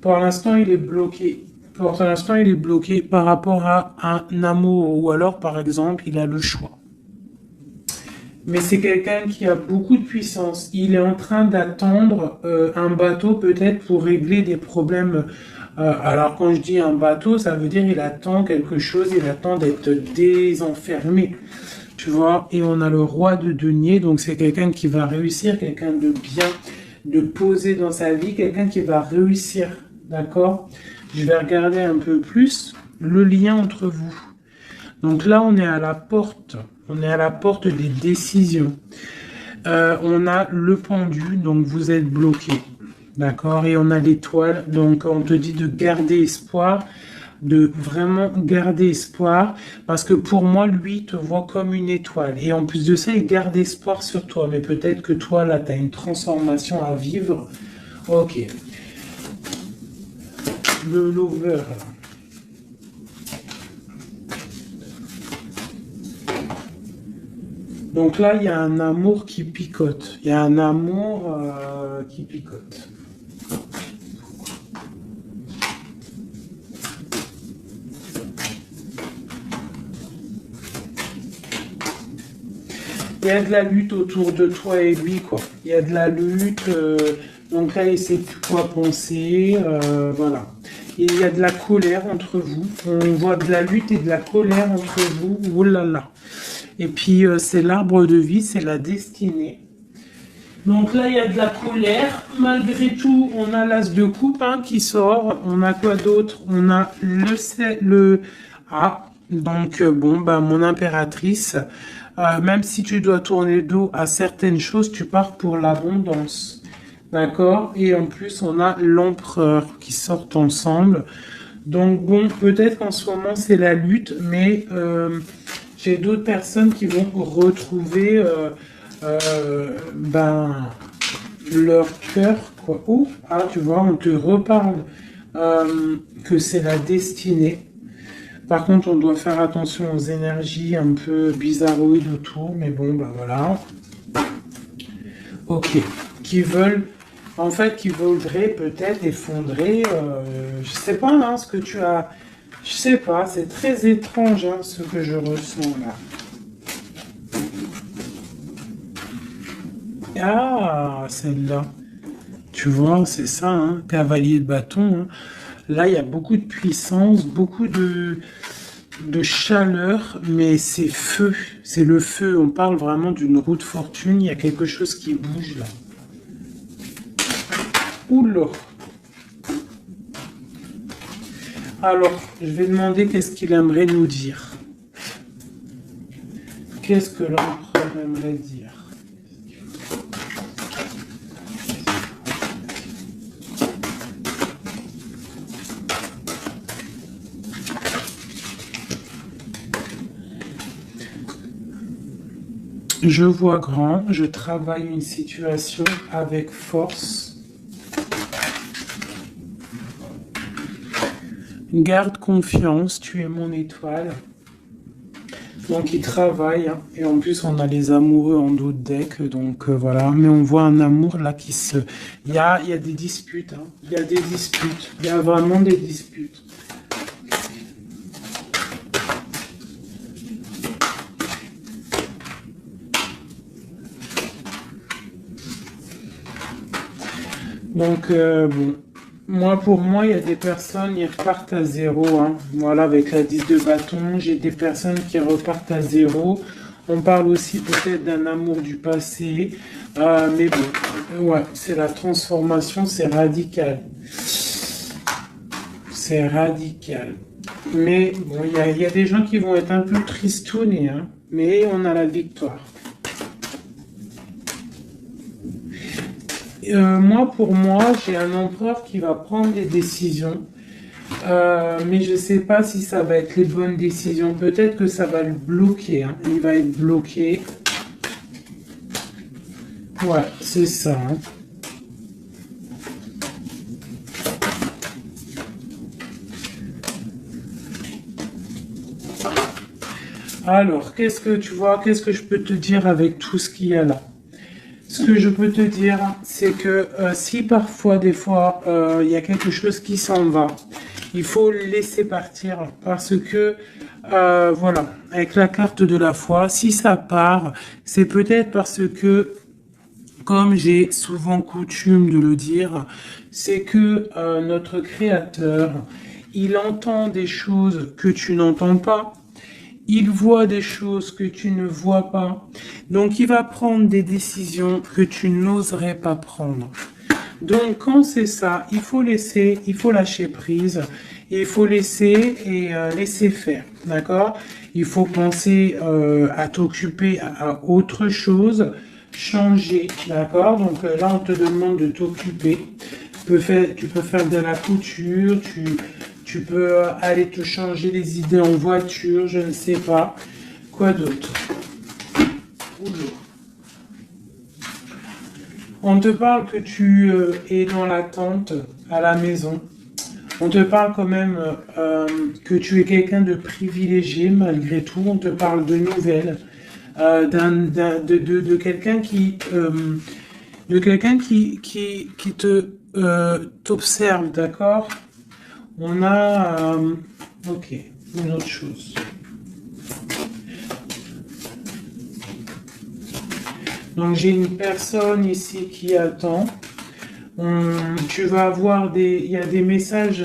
[SPEAKER 1] Pour l'instant il est bloqué. Pour l'instant il est bloqué par rapport à un amour, ou alors par exemple il a le choix. Mais c'est quelqu'un qui a beaucoup de puissance. Il est en train d'attendre un bateau peut-être pour régler des problèmes. Alors quand je dis un bateau, ça veut dire il attend quelque chose, il attend d'être désenfermé. Tu vois, et on a le roi de denier, donc c'est quelqu'un qui va réussir, quelqu'un de bien, de posé dans sa vie, quelqu'un qui va réussir. D'accord? Je vais regarder un peu plus le lien entre vous. Donc là, on est à la porte. On est à la porte des décisions. On a le pendu, donc vous êtes bloqué. D'accord? Et on a l'étoile, donc on te dit de garder espoir, de vraiment garder espoir, parce que pour moi, lui te voit comme une étoile. Et en plus de ça, il garde espoir sur toi. Mais peut-être que toi, là, tu as une transformation à vivre. Ok. Le lover. Donc là, il y a un amour qui picote. Il y a un amour qui picote. Il y a de la lutte autour de toi et lui, quoi. Il y a de la lutte. Donc là, il sait plus quoi penser. Voilà. Il y a de la colère entre vous. On voit de la lutte et de la colère entre vous. Oh là là. Et puis, c'est l'arbre de vie, c'est la destinée. Donc là, il y a de la colère. Malgré tout, on a l'as de coupe hein, qui sort. On a quoi d'autre? On a le... Ah, donc bon, bah, mon impératrice, même si tu dois tourner le dos à certaines choses, tu pars pour l'abondance. D'accord? Et en plus, on a l'empereur qui sortent ensemble. Donc bon, peut-être qu'en ce moment, c'est la lutte, mais j'ai d'autres personnes qui vont retrouver ben, leur cœur, quoi. Ou, ah, tu vois, on te reparle que c'est la destinée. Par contre, on doit faire attention aux énergies un peu bizarroïdes autour, mais bon, ben voilà. Ok. Qui veulent, en fait, qui voudraient peut-être effondrer, je sais pas, hein, ce que tu as, je sais pas, c'est très étrange, hein, ce que je ressens là. Ah, celle-là. Tu vois, c'est ça, hein, cavalier de bâton. Hein. Là, il y a beaucoup de puissance, beaucoup de chaleur, mais c'est feu. C'est le feu. On parle vraiment d'une roue de fortune. Il y a quelque chose qui bouge là. Oula. Alors, je vais demander qu'est-ce qu'il aimerait nous dire. Qu'est-ce que l'empereur aimerait dire? Je vois grand, je travaille une situation avec force. Garde confiance, tu es mon étoile. Donc il travaille, hein. Et en plus on a les amoureux en dos de deck, donc voilà. Mais on voit un amour là qui se... il y a des disputes, hein. Il y a des disputes, il y a vraiment des disputes. Donc, bon, moi, pour moi, il y a des personnes, ils repartent à zéro. Hein. Voilà, avec la 10 de bâton, j'ai des personnes qui repartent à zéro. On parle aussi peut-être d'un amour du passé. Mais bon, ouais, c'est la transformation, c'est radical. C'est radical. Mais bon, il y a des gens qui vont être un peu tristounés, hein, mais on a la victoire. Moi, pour moi, j'ai un empereur qui va prendre des décisions, mais je ne sais pas si ça va être les bonnes décisions. Peut-être que ça va le bloquer. Hein. Il va être bloqué. Ouais, c'est ça. Hein. Alors, qu'est-ce que tu vois? Qu'est-ce que je peux te dire avec tout ce qu'il y a là? Ce que je peux te dire, c'est que si parfois, des fois, il y a quelque chose qui s'en va, il faut le laisser partir parce que, voilà, avec la carte de la foi, si ça part, c'est peut-être parce que, comme j'ai souvent coutume de le dire, c'est que notre Créateur, il entend des choses que tu n'entends pas. Il voit des choses que tu ne vois pas. Donc, il va prendre des décisions que tu n'oserais pas prendre. Donc, quand c'est ça, il faut laisser, il faut lâcher prise. Il faut laisser et laisser faire. D'accord? Il faut penser à t'occuper à autre chose, changer. D'accord? Donc, là, on te demande de t'occuper. Tu peux faire de la couture, tu peux aller te changer les idées en voiture, je ne sais pas. Quoi d'autre? On te parle que tu es dans l'attente à la maison. On te parle quand même que tu es quelqu'un de privilégié malgré tout. On te parle de nouvelles, de quelqu'un qui te t'observe, d'accord? On a, ok, une autre chose. Donc j'ai une personne ici qui attend. Tu vas avoir il y a des messages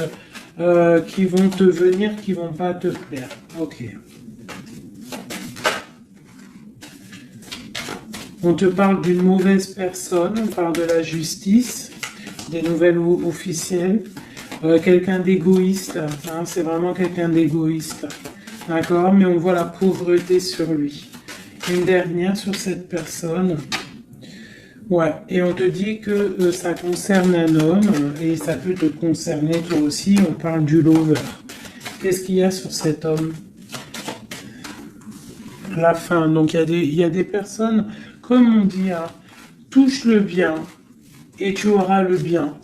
[SPEAKER 1] qui vont te venir, qui vont pas te plaire. Ok. On te parle d'une mauvaise personne, on parle de la justice, des nouvelles officielles. Quelqu'un d'égoïste, hein, c'est vraiment quelqu'un d'égoïste. D'accord? Mais on voit la pauvreté sur lui. Une dernière sur cette personne. Ouais, et on te dit que ça concerne un homme et ça peut te concerner toi aussi. On parle du lover. Qu'est-ce qu'il y a sur cet homme? La fin. Donc il y a des personnes, comme on dit, hein, touche le bien et tu auras le bien.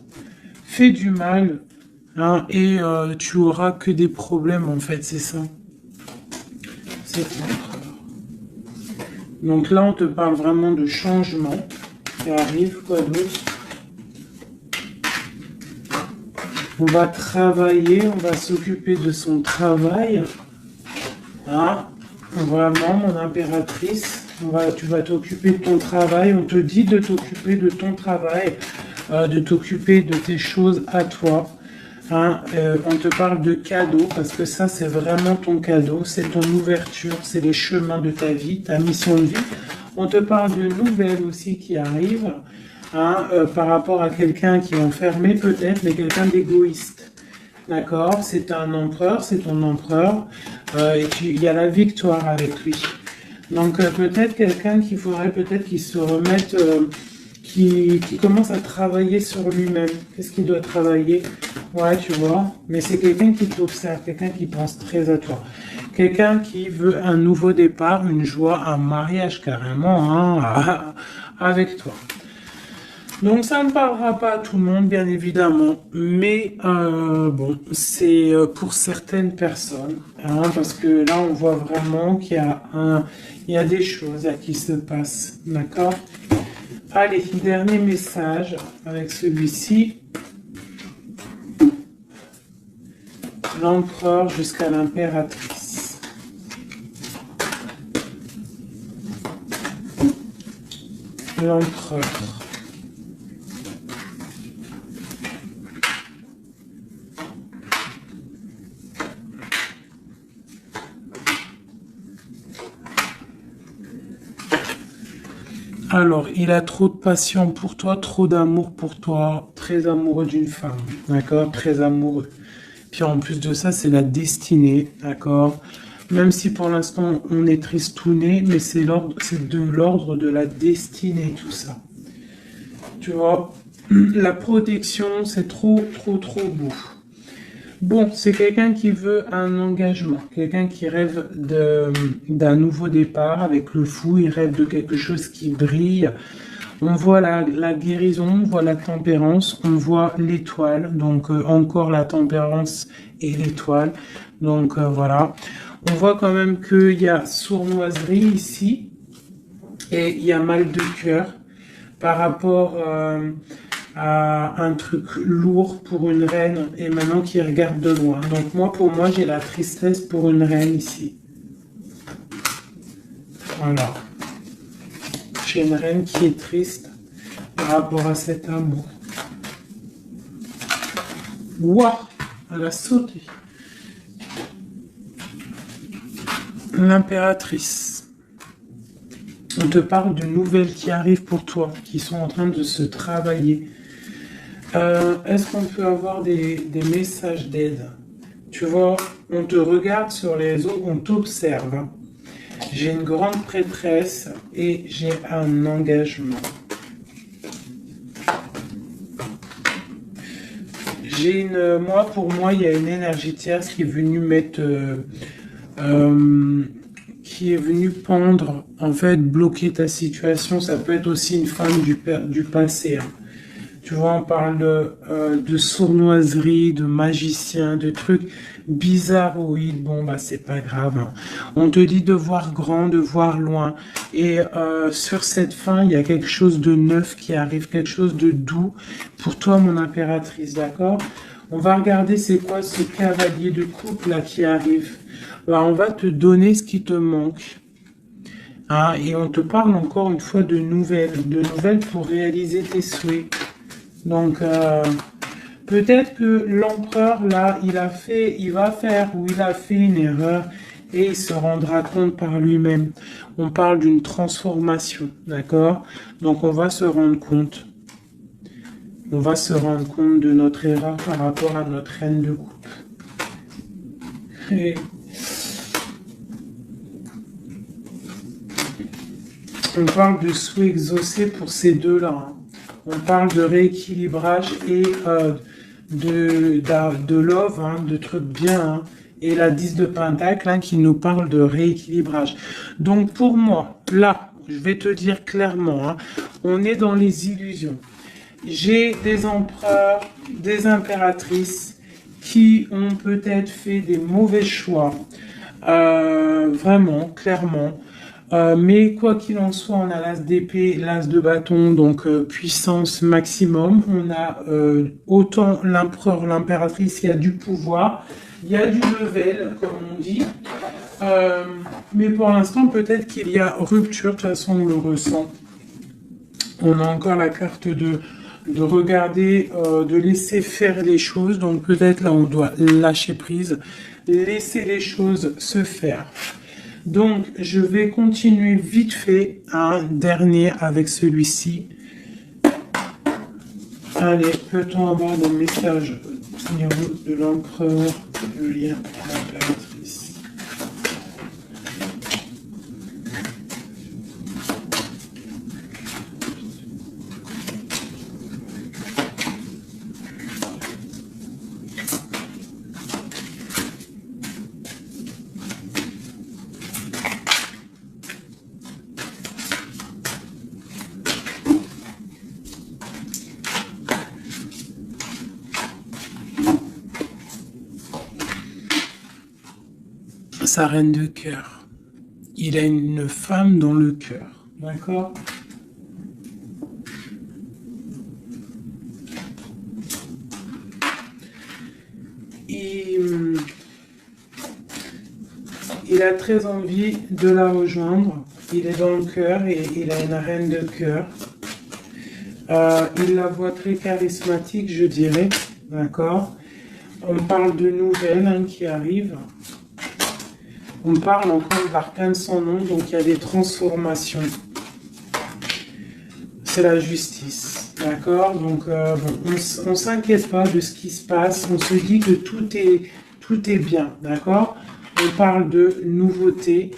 [SPEAKER 1] Fais du mal, hein, et tu auras que des problèmes en fait, c'est ça. C'est ça. Donc là, on te parle vraiment de changement qui arrive, quoi d'autre? On va travailler, on va s'occuper de son travail. Hein? Vraiment, mon impératrice, tu vas t'occuper de ton travail. On te dit de t'occuper de ton travail, de t'occuper de tes choses à toi. Hein? On te parle de cadeau, parce que ça, c'est vraiment ton cadeau. C'est ton ouverture, c'est les chemins de ta vie, ta mission de vie. On te parle de nouvelles aussi qui arrivent, hein, par rapport à quelqu'un qui est enfermé peut-être, mais quelqu'un d'égoïste. D'accord? C'est un empereur, c'est ton empereur, et il y a la victoire avec lui. Donc peut-être quelqu'un qu'il faudrait peut-être qu'il se remette, qui commence à travailler sur lui-même. Qu'est-ce qu'il doit travailler? Ouais, tu vois, mais c'est quelqu'un qui t'observe, quelqu'un qui pense très à toi. Quelqu'un qui veut un nouveau départ, une joie, un mariage carrément, hein, avec toi. Donc ça ne parlera pas à tout le monde, bien évidemment, mais bon, c'est pour certaines personnes, hein, parce que là on voit vraiment qu'il y a des choses qui se passent, d'accord? Allez, dernier message avec celui-ci. L'empereur jusqu'à l'impératrice. L'empereur. Alors, il a trop de passion pour toi, trop d'amour pour toi, très amoureux d'une femme, d'accord? Très amoureux. Puis en plus de ça, c'est la destinée, d'accord? Même si pour l'instant on est tristouné, mais c'est de l'ordre de la destinée, tout ça. Tu vois, la protection, c'est trop, trop, trop beau. Bon, c'est quelqu'un qui veut un engagement, quelqu'un qui rêve d'un nouveau départ avec le fou, il rêve de quelque chose qui brille. On voit la guérison, on voit la tempérance, on voit l'étoile, donc encore la tempérance et l'étoile. Donc voilà, on voit quand même qu'il y a sournoiserie ici et il y a mal de cœur par rapport à un truc lourd pour une reine et maintenant qui regarde de loin. Donc pour moi, j'ai la tristesse pour une reine ici. Voilà. J'ai une reine qui est triste par rapport à cet amour. Waouh, elle a sauté. L'impératrice. On te parle de nouvelles qui arrivent pour toi, qui sont en train de se travailler. Est-ce qu'on peut avoir des messages d'aide? Tu vois, on te regarde sur les réseaux, on t'observe. J'ai une grande prêtresse et j'ai un engagement. Pour moi, il y a une énergie tierce qui est venue qui est venue pendre, en fait, bloquer ta situation. Ça peut être aussi une femme du passé. Hein. Tu vois, on parle de sournoiserie, de magicien, de trucs bizarroïdes. Bon, bah, c'est pas grave. Hein. On te dit de voir grand, de voir loin. Et sur cette fin, il y a quelque chose de neuf qui arrive, quelque chose de doux pour toi, mon impératrice, d'accord? On va regarder c'est quoi ce cavalier de coupe là qui arrive. Bah, on va te donner ce qui te manque. Hein, et on te parle encore une fois de nouvelles pour réaliser tes souhaits. Donc, peut-être que l'empereur, là, il a fait une erreur et il se rendra compte par lui-même. On parle d'une transformation, d'accord? Donc on va se rendre compte. On va se rendre compte de notre erreur par rapport à notre reine de coupe. Et on parle de souhait exaucé pour ces deux-là. Hein. On parle de rééquilibrage et de love, hein, de trucs bien. Hein. Et la 10 de Pentacle hein, qui nous parle de rééquilibrage. Donc pour moi, là, je vais te dire clairement, hein, on est dans les illusions. J'ai des empereurs, des impératrices qui ont peut-être fait des mauvais choix. Vraiment, clairement. Mais quoi qu'il en soit, on a l'as d'épée, l'as de bâton, donc puissance maximum. On a autant l'empereur, l'impératrice, il y a du pouvoir, il y a du level, comme on dit. Mais pour l'instant, peut-être qu'il y a rupture, de toute façon, on le ressent. On a encore la carte de regarder, de laisser faire les choses. Donc peut-être là, on doit lâcher prise, laisser les choses se faire. Donc, je vais continuer vite fait un dernier avec celui-ci. Allez, peut-on avoir des messages au niveau de l'empereur, le lien à l'impératrice? Sa reine de cœur. Il a une femme dans le cœur. D'accord? Il a très envie de la rejoindre. Il est dans le cœur et il a une reine de cœur. Il la voit très charismatique, je dirais. D'accord? On parle de nouvelles hein, qui arrivent. On parle encore de l'arcane sans nom, donc il y a des transformations. C'est la justice, d'accord? Donc bon, on ne s'inquiète pas de ce qui se passe, on se dit que tout est bien, d'accord? On parle de nouveautés,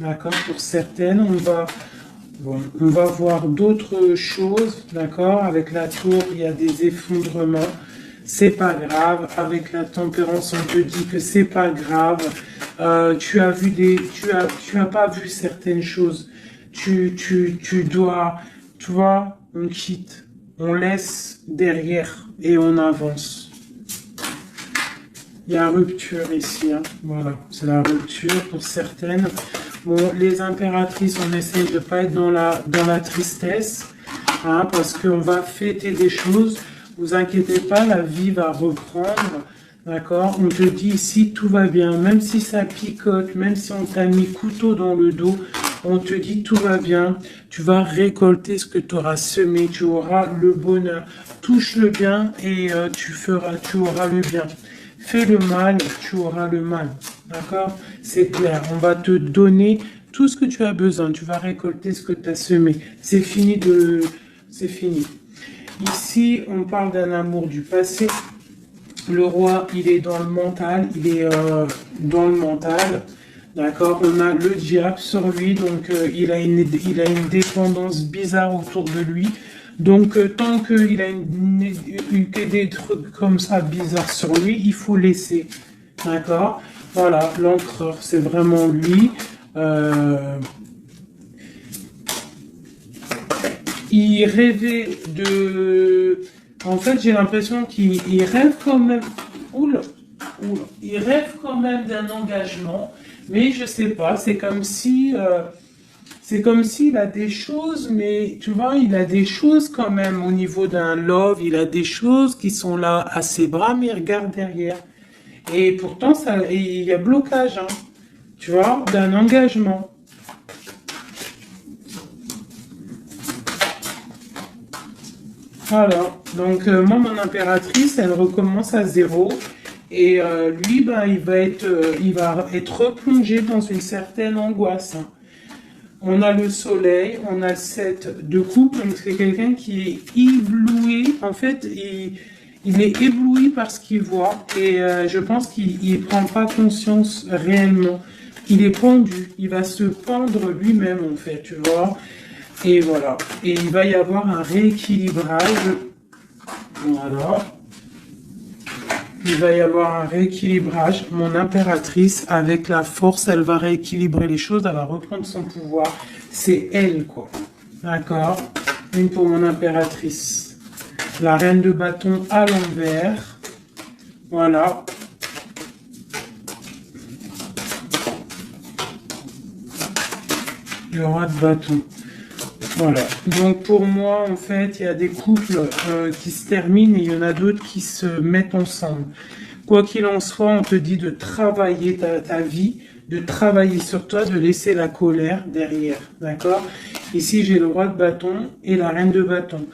[SPEAKER 1] d'accord? Pour certaines, on va voir d'autres choses, d'accord? Avec la tour, il y a des effondrements. C'est pas grave. Avec la tempérance, on te dit que c'est pas grave. Tu as pas vu certaines choses. Tu dois, tu vois, on quitte, on laisse derrière et on avance. Il y a rupture ici, hein. Voilà, c'est la rupture pour certaines. Bon, les impératrices, on essaye de pas être dans la tristesse, hein, parce qu'on va fêter des choses. Vous inquiétez pas, la vie va reprendre, d'accord? On te dit ici, tout va bien, même si ça picote, même si on t'a mis couteau dans le dos, on te dit tout va bien, tu vas récolter ce que tu auras semé, tu auras le bonheur. Touche le bien et tu auras le bien. Fais le mal, tu auras le mal, d'accord? C'est clair, on va te donner tout ce que tu as besoin, tu vas récolter ce que tu as semé. C'est fini. Ici, on parle d'un amour du passé. Le roi, il est dans le mental. Il est dans le mental. D'accord? On a le diable sur lui. Donc, il a une dépendance bizarre autour de lui. Donc, tant qu'il a des trucs comme ça bizarres sur lui, il faut laisser. D'accord? Voilà, l'empereur, c'est vraiment lui. Il rêvait de... En fait, j'ai l'impression qu'il rêve quand même... Il rêve quand même d'un engagement, mais je sais pas, c'est comme si... c'est comme s'il a des choses, mais tu vois, il a des choses quand même au niveau d'un love, il a des choses qui sont là à ses bras, mais il regarde derrière. Et pourtant, il y a blocage, hein, tu vois, d'un engagement. Voilà, donc moi, mon impératrice, elle recommence à zéro Et lui, ben, il va être replongé dans une certaine angoisse, hein. On a le soleil, on a le 7 de coupe, donc c'est quelqu'un qui est ébloui. En fait, il est ébloui par ce qu'il voit et je pense qu'il ne prend pas conscience réellement. Il est pendu, il va se pendre lui-même en fait, tu vois. Et voilà. Et il va y avoir un rééquilibrage. Voilà. Il va y avoir un rééquilibrage. Mon impératrice, avec la force, elle va rééquilibrer les choses, elle va reprendre son pouvoir. C'est elle, quoi. D'accord? Une pour mon impératrice. La reine de bâton à l'envers. Voilà. Le roi de bâton. Voilà. Donc pour moi, en fait, il y a des couples qui se terminent et il y en a d'autres qui se mettent ensemble. Quoi qu'il en soit, on te dit de travailler ta vie, de travailler sur toi, de laisser la colère derrière. D'accord? Ici, j'ai le roi de bâton et la reine de bâton.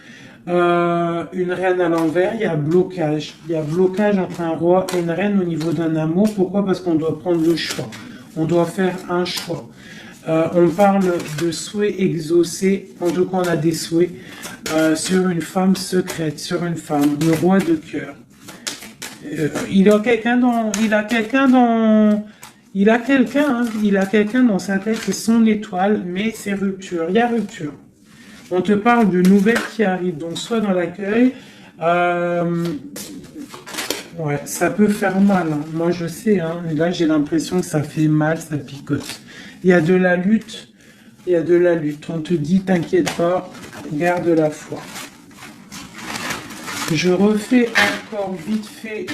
[SPEAKER 1] Une reine à l'envers, il y a blocage. Il y a blocage entre un roi et une reine au niveau d'un amour. Pourquoi? Parce qu'on doit prendre le choix. On doit faire un choix. On parle de souhaits exaucés, en tout cas on a des souhaits sur une femme secrète, sur une femme, le roi de cœur. Il a quelqu'un dans sa tête, c'est son étoile, mais c'est rupture, il y a rupture. On te parle de nouvelles qui arrivent, donc soit dans l'accueil, ouais, ça peut faire mal, hein. Moi je sais, hein, là j'ai l'impression que ça fait mal, ça picote. Il y a de la lutte, il y a de la lutte. On te dit, t'inquiète pas, garde la foi. Je refais encore vite fait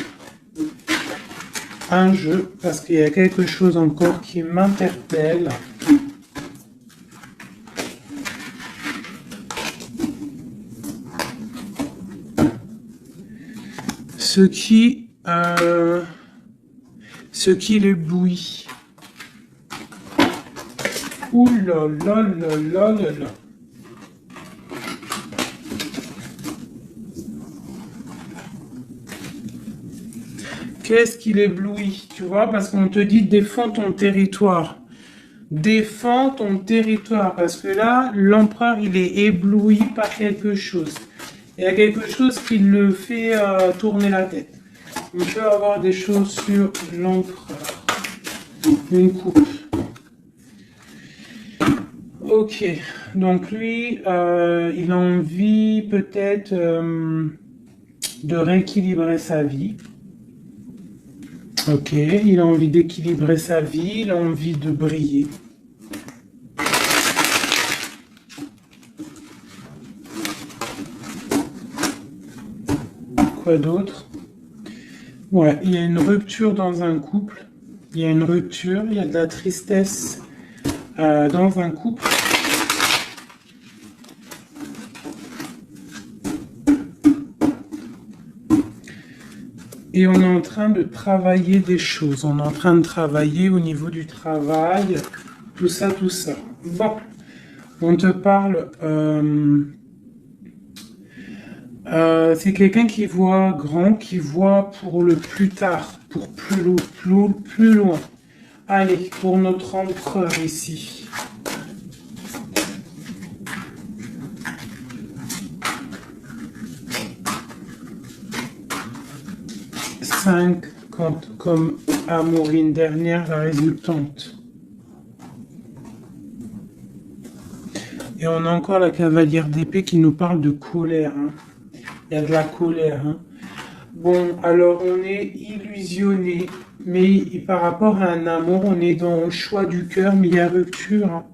[SPEAKER 1] un jeu, parce qu'il y a quelque chose encore qui m'interpelle. Ce qui l'éblouit. Ouh là là là là là là. Qu'est-ce qu'il éblouit, tu vois, parce qu'on te dit défends ton territoire. Défends ton territoire, parce que là, l'empereur, il est ébloui par quelque chose. Il y a quelque chose qui le fait tourner la tête. On peut avoir des choses sur l'empereur. Une coupe. Ok, donc lui, il a envie peut-être de rééquilibrer sa vie. Ok, il a envie d'équilibrer sa vie, il a envie de briller. Quoi d'autre? Ouais, il y a une rupture dans un couple. Il y a une rupture, il y a de la tristesse dans un couple. Et on est en train de travailler des choses. On est en train de travailler au niveau du travail. Tout ça, tout ça. Bon. On te parle... c'est quelqu'un qui voit grand, qui voit pour le plus tard, pour plus loin. Allez, pour notre empereur ici. Comme Amorine dernière, la résultante. Et on a encore la cavalière d'épée qui nous parle de colère, hein. Il y a de la colère, hein. Bon, alors on est illusionné, mais par rapport à un amour, on est dans le choix du cœur, mais il y a rupture, hein.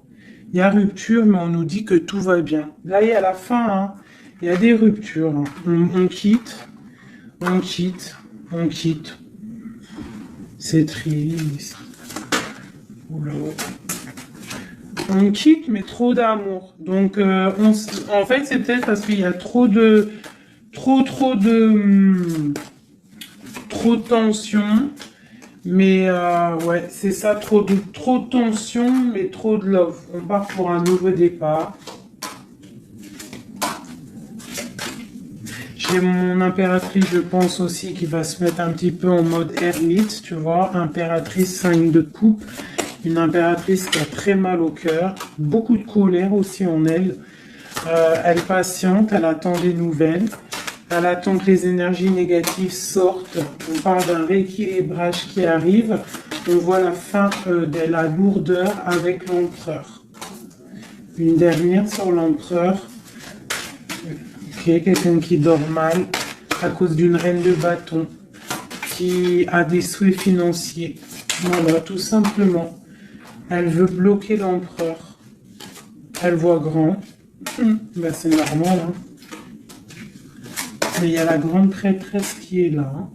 [SPEAKER 1] Il y a rupture, mais on nous dit que tout va bien. Là, il y a la fin, hein. Il y a des ruptures, hein. On quitte. C'est triste. Oula. On quitte, mais trop d'amour. Donc, en fait, c'est peut-être parce qu'il y a trop de tension. Mais ouais, c'est ça, trop de tension, mais trop de love. On part pour un nouveau départ. J'ai mon impératrice, je pense aussi, qui va se mettre un petit peu en mode ermite, tu vois. Impératrice 5 de coupe. Une impératrice qui a très mal au cœur. Beaucoup de colère aussi en elle. Elle patiente, elle attend des nouvelles. Elle attend que les énergies négatives sortent. On parle d'un rééquilibrage qui arrive. On voit la fin de la lourdeur avec l'empereur. Une dernière sur l'empereur. Ok, quelqu'un qui dort mal à cause d'une reine de bâton qui a des souhaits financiers. Voilà, tout simplement. Elle veut bloquer l'empereur. Elle voit grand. Ben, c'est normal. Hein. Mais il y a la grande prêtresse qui est là. Hein.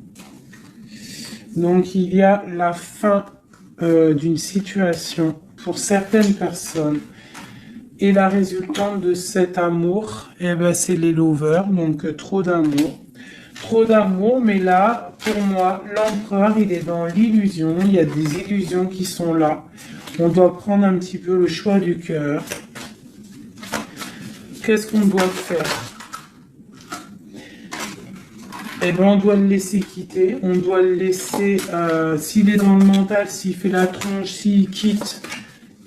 [SPEAKER 1] Donc il y a la fin d'une situation pour certaines personnes. Et la résultante de cet amour, eh ben, c'est les lovers, donc trop d'amour. Trop d'amour, mais là, pour moi, l'empereur, il est dans l'illusion. Il y a des illusions qui sont là. On doit prendre un petit peu le choix du cœur. Qu'est-ce qu'on doit faire? Eh ben, on doit le laisser quitter. On doit le laisser, s'il est dans le mental, s'il fait la tronche, s'il quitte.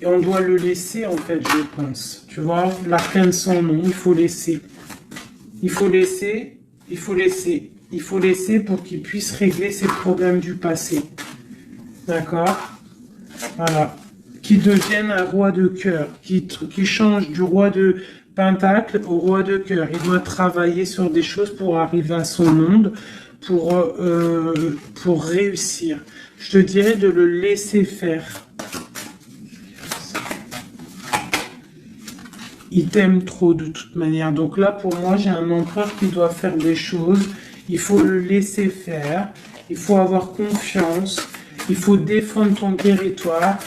[SPEAKER 1] Et on doit le laisser, en fait, je pense. Tu vois, l'arcane sans nom, il faut laisser. Il faut laisser, il faut laisser. Il faut laisser pour qu'il puisse régler ses problèmes du passé. D'accord? Voilà. Qui devienne un roi de cœur. Qui change du roi de pentacle au roi de cœur. Il doit travailler sur des choses pour arriver à son monde, pour réussir. Je te dirais de le laisser faire. Il t'aime trop de toute manière. Donc là, pour moi, j'ai un empereur qui doit faire des choses. Il faut le laisser faire. Il faut avoir confiance. Il faut défendre ton territoire,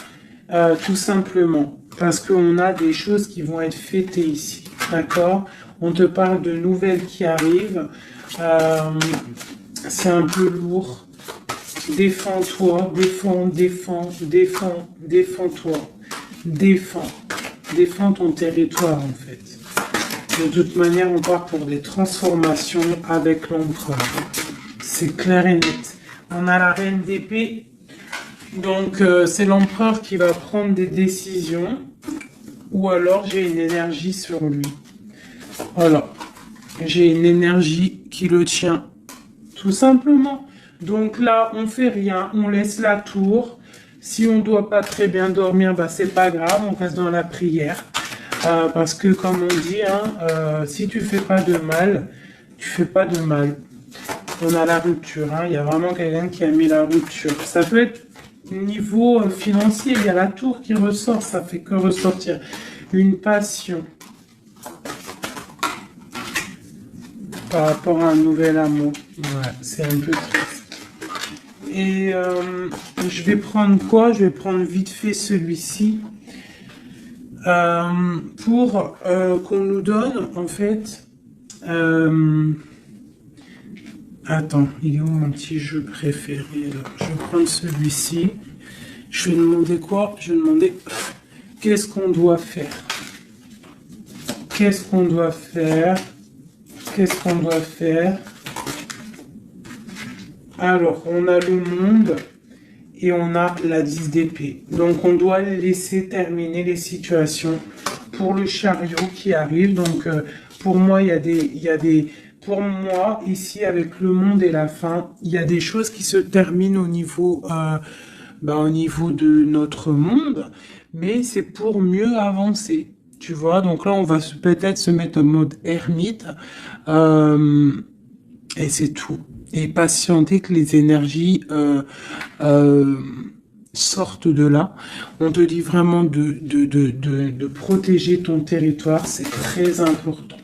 [SPEAKER 1] tout simplement. Parce qu'on a des choses qui vont être fêtées ici. D'accord? On te parle de nouvelles qui arrivent. C'est un peu lourd. Défends-toi. Défends-toi. Défends ton territoire, en fait. De toute manière, on part pour des transformations avec l'empereur. C'est clair et net. On a la reine d'épée. Donc, c'est l'empereur qui va prendre des décisions. Ou alors, j'ai une énergie sur lui. Voilà. J'ai une énergie qui le tient. Tout simplement. Donc là, on fait rien. On laisse la tour. Si on ne doit pas très bien dormir, bah, c'est pas grave, on reste dans la prière. Parce que comme on dit, hein, si tu fais pas de mal, tu fais pas de mal. On a la rupture, hein, il y a vraiment quelqu'un qui a mis la rupture. Ça peut être niveau financier, il y a la tour qui ressort, ça fait que ressortir une passion par rapport à un nouvel amour. Ouais, c'est un peu triste. Et je vais prendre quoi? Je vais prendre vite fait celui-ci pour qu'on nous donne en fait. Attends, il est où mon petit jeu préféré là? Je vais prendre celui-ci. Je vais demander quoi? Je vais demander qu'est-ce qu'on doit faire? Qu'est-ce qu'on doit faire? Qu'est-ce qu'on doit faire? Alors, on a le monde et on a la 10 d'épée. Donc, on doit laisser terminer les situations pour le chariot qui arrive. Donc, pour moi, pour moi, ici, avec le monde et la fin, il y a des choses qui se terminent au niveau de notre monde, mais c'est pour mieux avancer. Tu vois, donc là, on va peut-être se mettre en mode ermite et c'est tout. Et patienter que les énergies sortent de là. On te dit vraiment de protéger ton territoire, c'est très important.